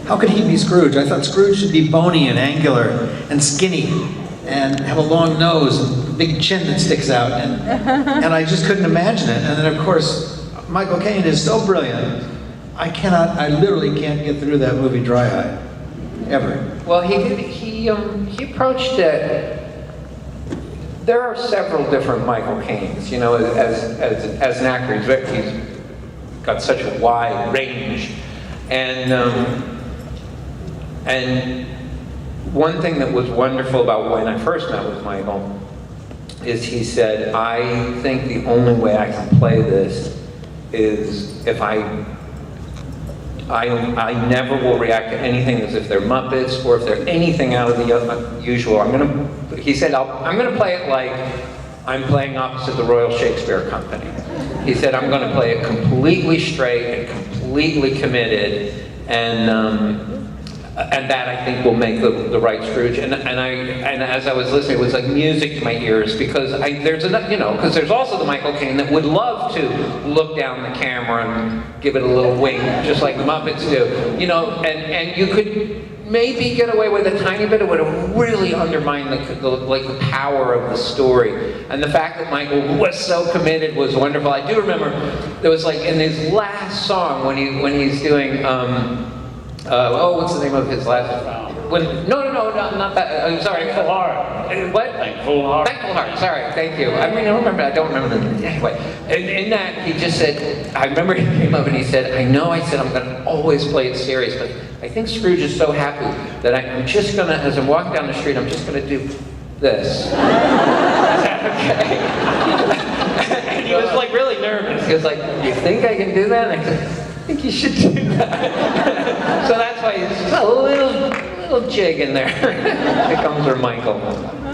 How could he be Scrooge? I thought Scrooge should be bony and angular and skinny and have a long nose and a big chin that sticks out. And I just couldn't imagine it. And then of course, Michael Caine is so brilliant. I literally can't get through that movie dry-eyed, ever. Well, he approached it. There are several different Michael Caines, you know, as an actor, he's got such a wide range. And one thing that was wonderful about when I first met with Michael is he said, I think the only way I can play this is if I never will react to anything as if they're Muppets or if they're anything out of the usual. He said, I'm gonna play it like I'm playing opposite the Royal Shakespeare Company. He said, I'm gonna play it completely straight and completely committed, and that I think will make the right Scrooge. And as I was listening, it was like music to my ears because there's also the Michael Caine that would love to look down the camera and give it a little wink, just like the Muppets do, you know. And you could maybe get away with a tiny bit, it would have really undermined the power of the story. And the fact that Michael was so committed was wonderful. I do remember there was like in his last song when he's doing. What's the name of his last? Not that. I'm sorry. Thankful Heart. What? Thankful Heart. Thankful Heart. Sorry. Thank you. I don't remember the. Anyway, in that he just said. I remember he came up and he said, "I know." I said, "I'm going to always play it serious, but I think Scrooge is so happy that I'm just going to, as I'm walking down the street, I'm just going to do this." Is that okay? And he was like really nervous. He was like, "You think I can do that?" And I said, I think you should do that. So that's why it's a little jig in there. It comes from Michael.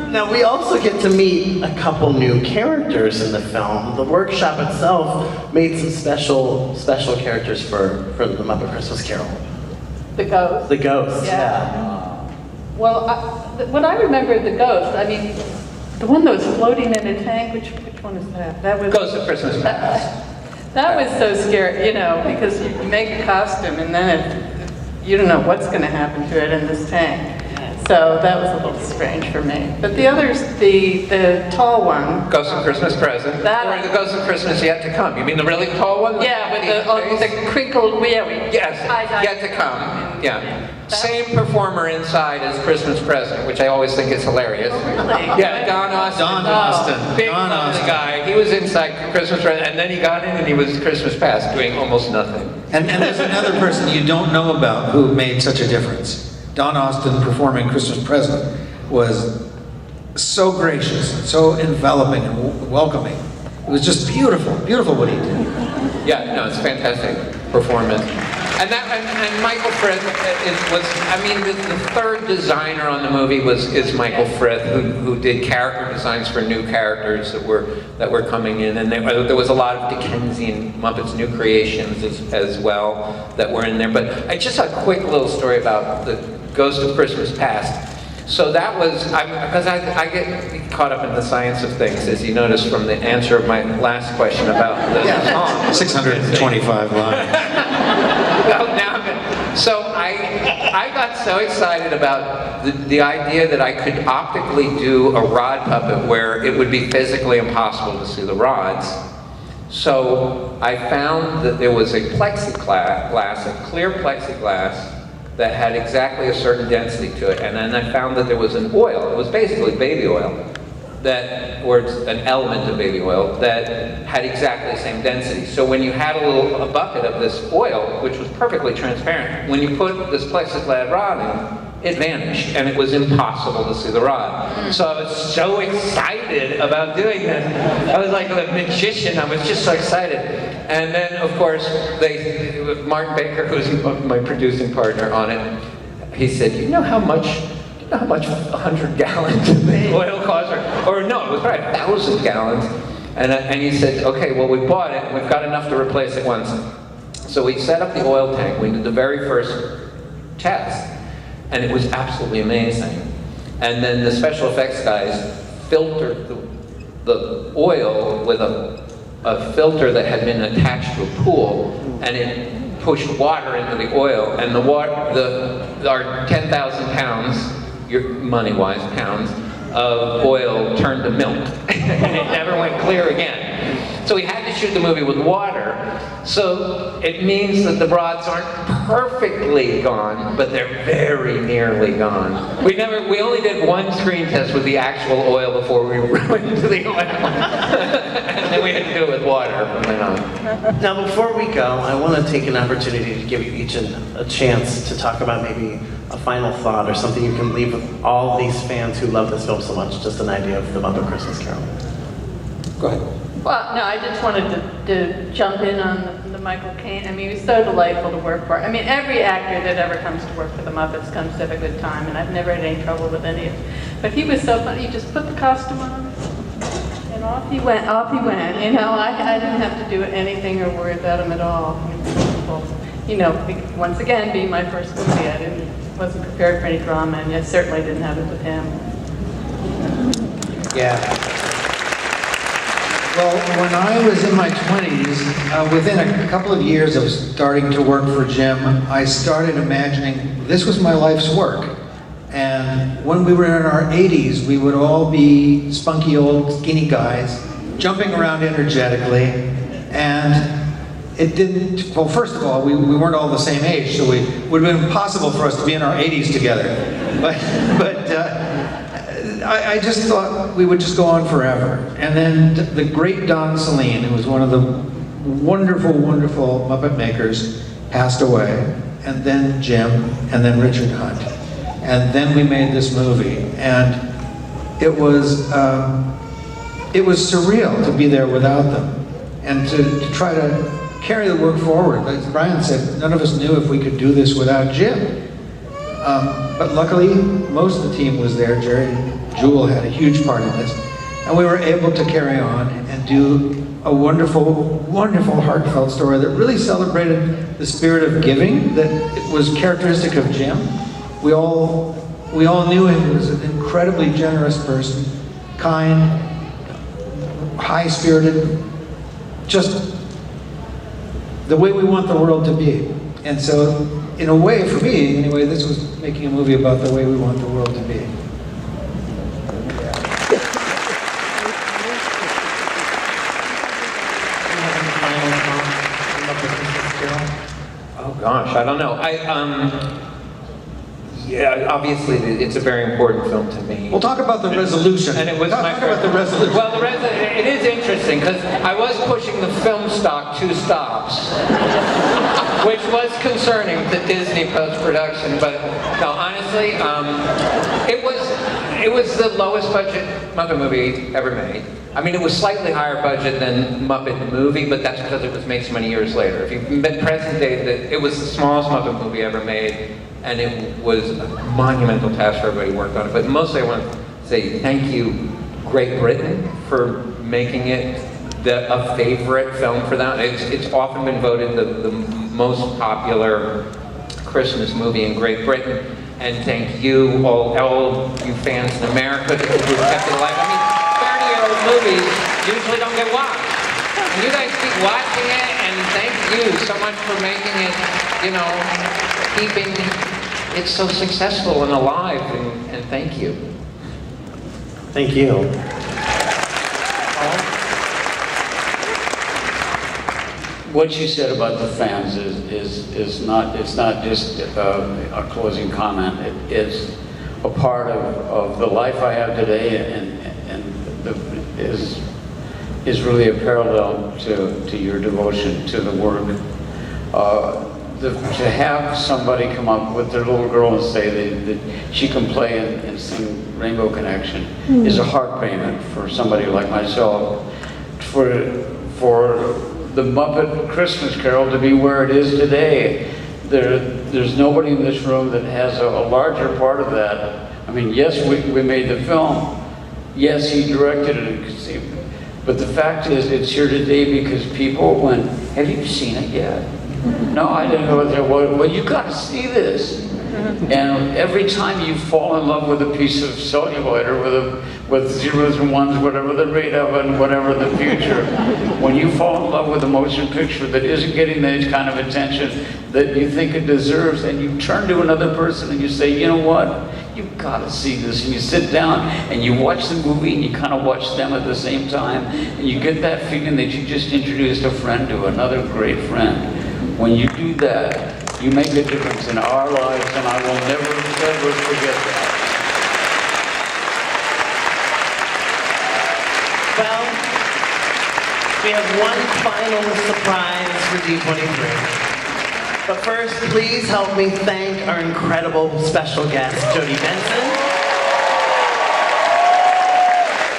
Now we also get to meet a couple new characters in the film. The workshop itself made some special characters for the Muppet Christmas Carol. The ghost. The ghost, yeah. Well, when I remember the ghost, I mean, the one that was floating in a tank, which one is that? That was Ghost of Christmas Past. That was so scary, you know, because you make a costume and then you don't know what's going to happen to it in this tank. So that was a little strange for me. But the others, the tall one. Ghost of Christmas Present. Or the Ghost of Christmas Yet to Come. You mean the really tall one? Yeah, with the crinkled, Yes, Yet to Come. Yeah. Same performer inside as Christmas Present, which I always think is hilarious. Really? Yeah, Don Austin. Big guy. He was inside Christmas Present, and then he got in and he was Christmas Past, doing almost nothing. And there's another person you don't know about who made such a difference. Don Austin performing Christmas Present was so gracious, so enveloping and welcoming. It was just beautiful, beautiful what he did. Yeah, no, it's a fantastic performance. And Michael Frith the third designer on the movie is Michael Frith, who did character designs for new characters that were coming in, and there was a lot of Dickensian Muppets new creations as well that were in there. But just a quick little story about the Ghost of Christmas Past. So that was, because I get caught up in the science of things, as you noticed from the answer of my last question about the song. 625 lines. So I got so excited about the idea that I could optically do a rod puppet where it would be physically impossible to see the rods. So I found that there was a plexiglass, a clear plexiglass, that had exactly a certain density to it. And then I found that there was an oil, it was basically baby oil, or an element of baby oil, that had exactly the same density. So when you had a bucket of this oil, which was perfectly transparent, when you put this plexiglass rod in, it vanished, and it was impossible to see the rod. So I was so excited about doing this. I was like a magician, I was just so excited. And then, of course, Martin Baker, who's my producing partner on it, he said, you know how much 100 gallons of oil costs? Or no, it was probably 1,000 gallons. And he said, okay, well, we bought it, and we've got enough to replace it once. So we set up the oil tank. We did the very first test, and it was absolutely amazing. And then the special effects guys filtered the oil with a filter that had been attached to a pool, and it pushed water into the oil, and our 10,000 pounds, money-wise pounds, of oil turned to milk, and it never went clear again. So we had to shoot the movie with water, so it means that the rods aren't perfectly gone, but they're very nearly gone. We only did one screen test with the actual oil before we went into the oil. And then we had to do it with water from then on. Now, before we go, I want to take an opportunity to give you each a chance to talk about maybe a final thought or something you can leave with all these fans who love this film so much, just an idea of the Muppet Christmas Carol. Go ahead. Well, no, I just wanted to jump in on the Michael Caine. I mean, he was so delightful to work for. I mean, every actor that ever comes to work for the Muppets comes to have a good time, and I've never had any trouble with any of it. But he was so funny. He just put the costume on, and off he went, you know. I didn't have to do anything or worry about him at all. I mean, you know, once again, being my first movie, I wasn't prepared for any drama, and I certainly didn't have it with him. Yeah. Well, when I was in my 20s, within a couple of years of starting to work for Jim, I started imagining this was my life's work. And when we were in our 80s, we would all be spunky old skinny guys, jumping around energetically. And it didn't, well, first of all, we weren't all the same age, so it would have been impossible for us to be in our 80s together. But I just thought we would just go on forever. And then the great Don Saleen, who was one of the wonderful, wonderful Muppet makers, passed away. And then Jim, and then Richard Hunt. And then we made this movie. And it was surreal to be there without them. And to try to carry the work forward. As Brian said, none of us knew if we could do this without Jim. But luckily, most of the team was there. Jerry and Jewel had a huge part in this. And we were able to carry on and do a wonderful, wonderful heartfelt story that really celebrated the spirit of giving that it was characteristic of Jim. We all knew him as an incredibly generous person, kind, high-spirited, just the way we want the world to be. And so, in a way, for me, anyway, this was making a movie about the way we want the world to be. Oh gosh, I don't know. Yeah, obviously it's a very important film to me. We'll talk about the resolution. And it was talk about the resolution. Well, it is interesting because I was pushing the film stock 2 stops, which was concerning to Disney post-production. But no, honestly, it was the lowest budget Muppet movie ever made. I mean, it was slightly higher budget than Muppet the movie, but that's because it was made so many years later. If you met present day, it was the smallest Muppet movie ever made, and it was a monumental task for everybody who worked on it. But mostly I want to say thank you, Great Britain, for making it a favorite film for them. It's often been voted the most popular Christmas movie in Great Britain. And thank you, all you fans in America who kept it alive. I mean, 30-year-old movies usually don't get watched. And you guys keep watching it, and thank you so much for making it, keeping it so successful and alive, and thank you. Thank you. What you said about the fans is not just a closing comment. It is a part of the life I have today, and is really a parallel to your devotion to the work. To have somebody come up with their little girl and say that she can play and sing Rainbow Connection is a heart payment for somebody like myself. For the Muppet Christmas Carol to be where it is today. There's nobody in this room that has a larger part of that. I mean, yes, we made the film. Yes, he directed it and conceived it. But the fact is, it's here today because people went, have you seen it yet? No, I didn't know what there was. Well, you got to see this. And every time you fall in love with a piece of celluloid or with zeros and ones, whatever the rate of it and whatever the future, when you fall in love with a motion picture that isn't getting the kind of attention that you think it deserves, and you turn to another person and you say, you know what? You've got to see this. And you sit down and you watch the movie and you kind of watch them at the same time, and you get that feeling that you just introduced a friend to another great friend. When you do that, you make a difference in our lives, and I will never, ever forget that. Well, we have one final surprise for D23. But first, please help me thank our incredible special guest, Jody Benson.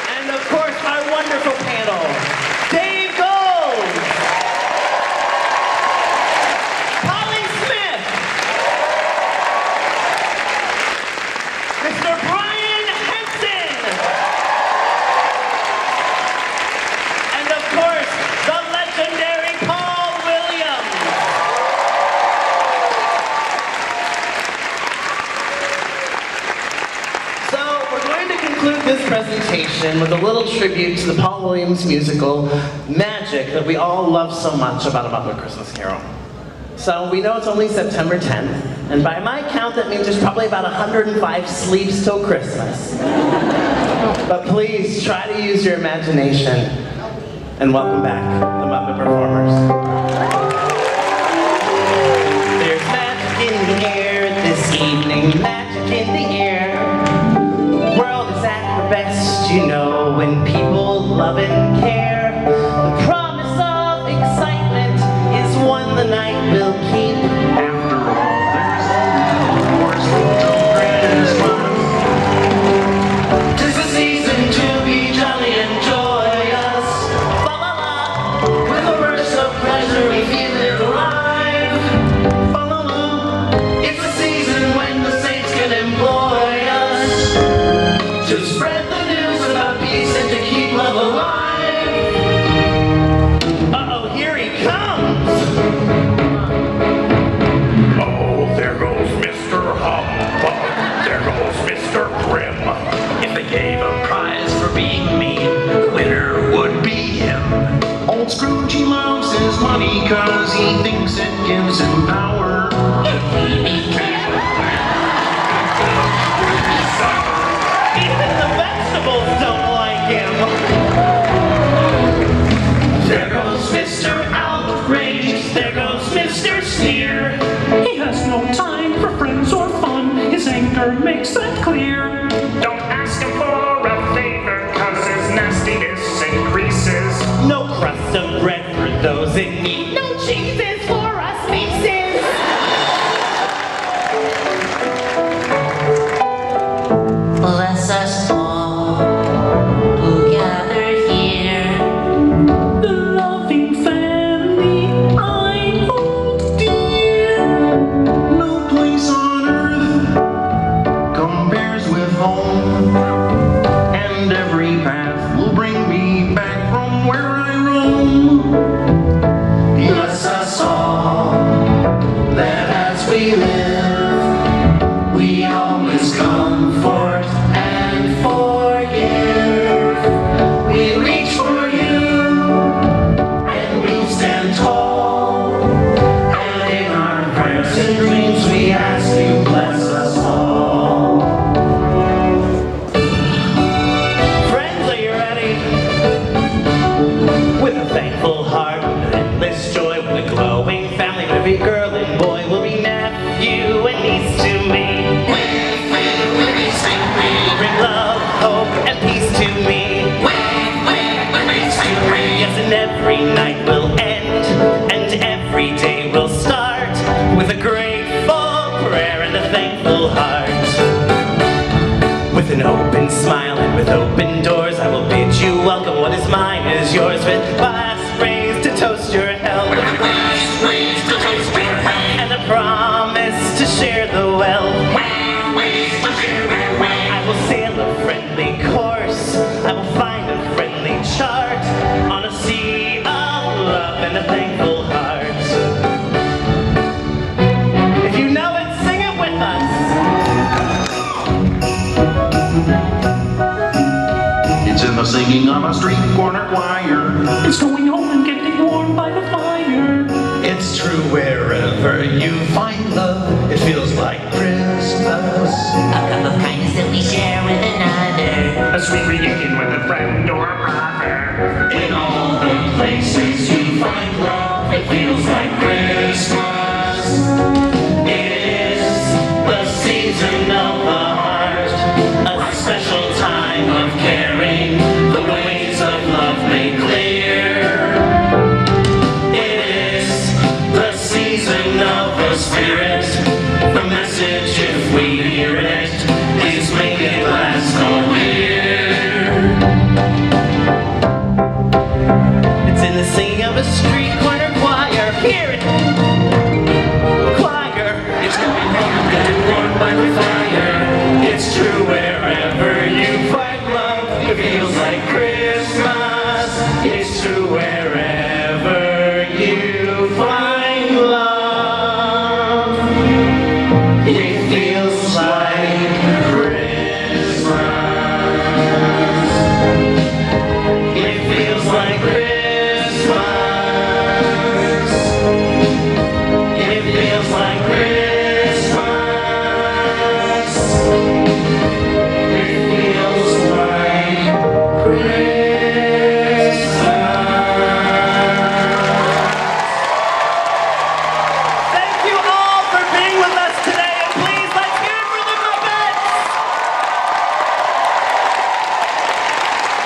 And of course, our wonderful panel, Dave Gold, Polly Smith, Mr. Brian Henson, and of course, the legendary Paul Williams. So we're going to conclude this presentation with a little tribute to the Paul Williams musical, Magic, that we all love so much about A Muppet Christmas Carol. So we know it's only September 10th, and by my count that means there's probably about 105 sleeps till Christmas. But please try to use your imagination, and welcome back the Muppet performers. There's magic in the air this evening, magic in the air. The world is at her best, you know, when people love and care. The promise of excitement is one the night will keep. After all, there's only one Christmas. 'Tis the season to be jolly and joyous. La la la, with a burst of pleasure we feel it alive. La la la, it's the season when the saints can employ us to spread the news about peace and to keep love alive. Uh-oh, here he comes! Oh, there goes Mr. Humbug. There goes Mr. Grim. If they gave a prize for being mean, the winner would be him. Old Scrooge, he loves his money 'cause he thinks it gives him power. Even the vegetables don't like him! There goes Mr. Outrage. There goes Mr. Sneer. He has no time for friends or fun. His anger makes that clear. Don't ask him for a favor 'cause his nastiness increases. No crust of bread for those in need. No cheeses for us pieces! Bless us all who gather here. The loving family I hold dear. No place on earth compares with home, and every path will bring me back from where I roam. Bless us all, that as we live, we always comfort and forgive. We reach for you, and we stand tall, and in our prayers and dreams we ask you bless us all. Friends, are you ready? With a thankful heart, with endless joy, with a glowing family, with every girl and boy will be nephew and niece to me. Bring love, hope, and peace to me. Yes, and every night will end, and every day will start with a grateful prayer and a thankful heart. With an open smile and with open doors, I will bid you welcome. What is mine is yours, with glass raised to toast your singing of a street corner choir. It's going home and getting warm by the fire. It's true wherever you find love, it feels like Christmas. A cup of kindness that we share with another. A sweet reunion with a friend or a brother. In all the places you find love, it feels like Christmas. It is the season of the heart, a special time of caring, the ways of love made clear. It is the season of the spirit, the message if we hear it, please make it last all year. It's in the singing of a street corner choir. Hear it! Choir. It's going home, getting warm by the fire. It's true wherever you find love, it feels like Christmas. It's true wherever you find love, it feels like Christmas. It feels like Christmas. It feels like Christmas. It feels like Christmas. Thank you all for being with us today, and please let's hear it for the Muppets!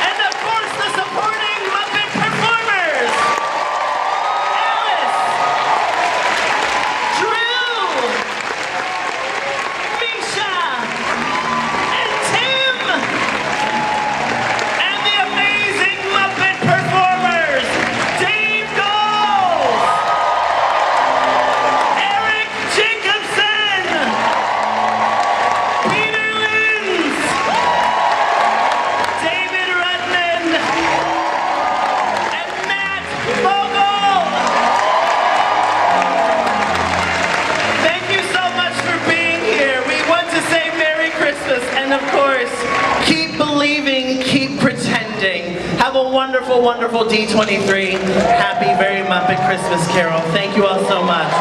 And of course, the supporting Muppet performers! Alice! Drew! Misha! And Tim! And the amazing Muppet performers! Dave Gold! Eric Jacobson! Peter Linz! David Rudman! And Matt Vogel! Thank you so much for being here. We want to say Merry Christmas and of course, keep believing, keep pretending. Have a wonderful, wonderful D23. Happy Very Muppet Christmas Carol. Thank you all so much.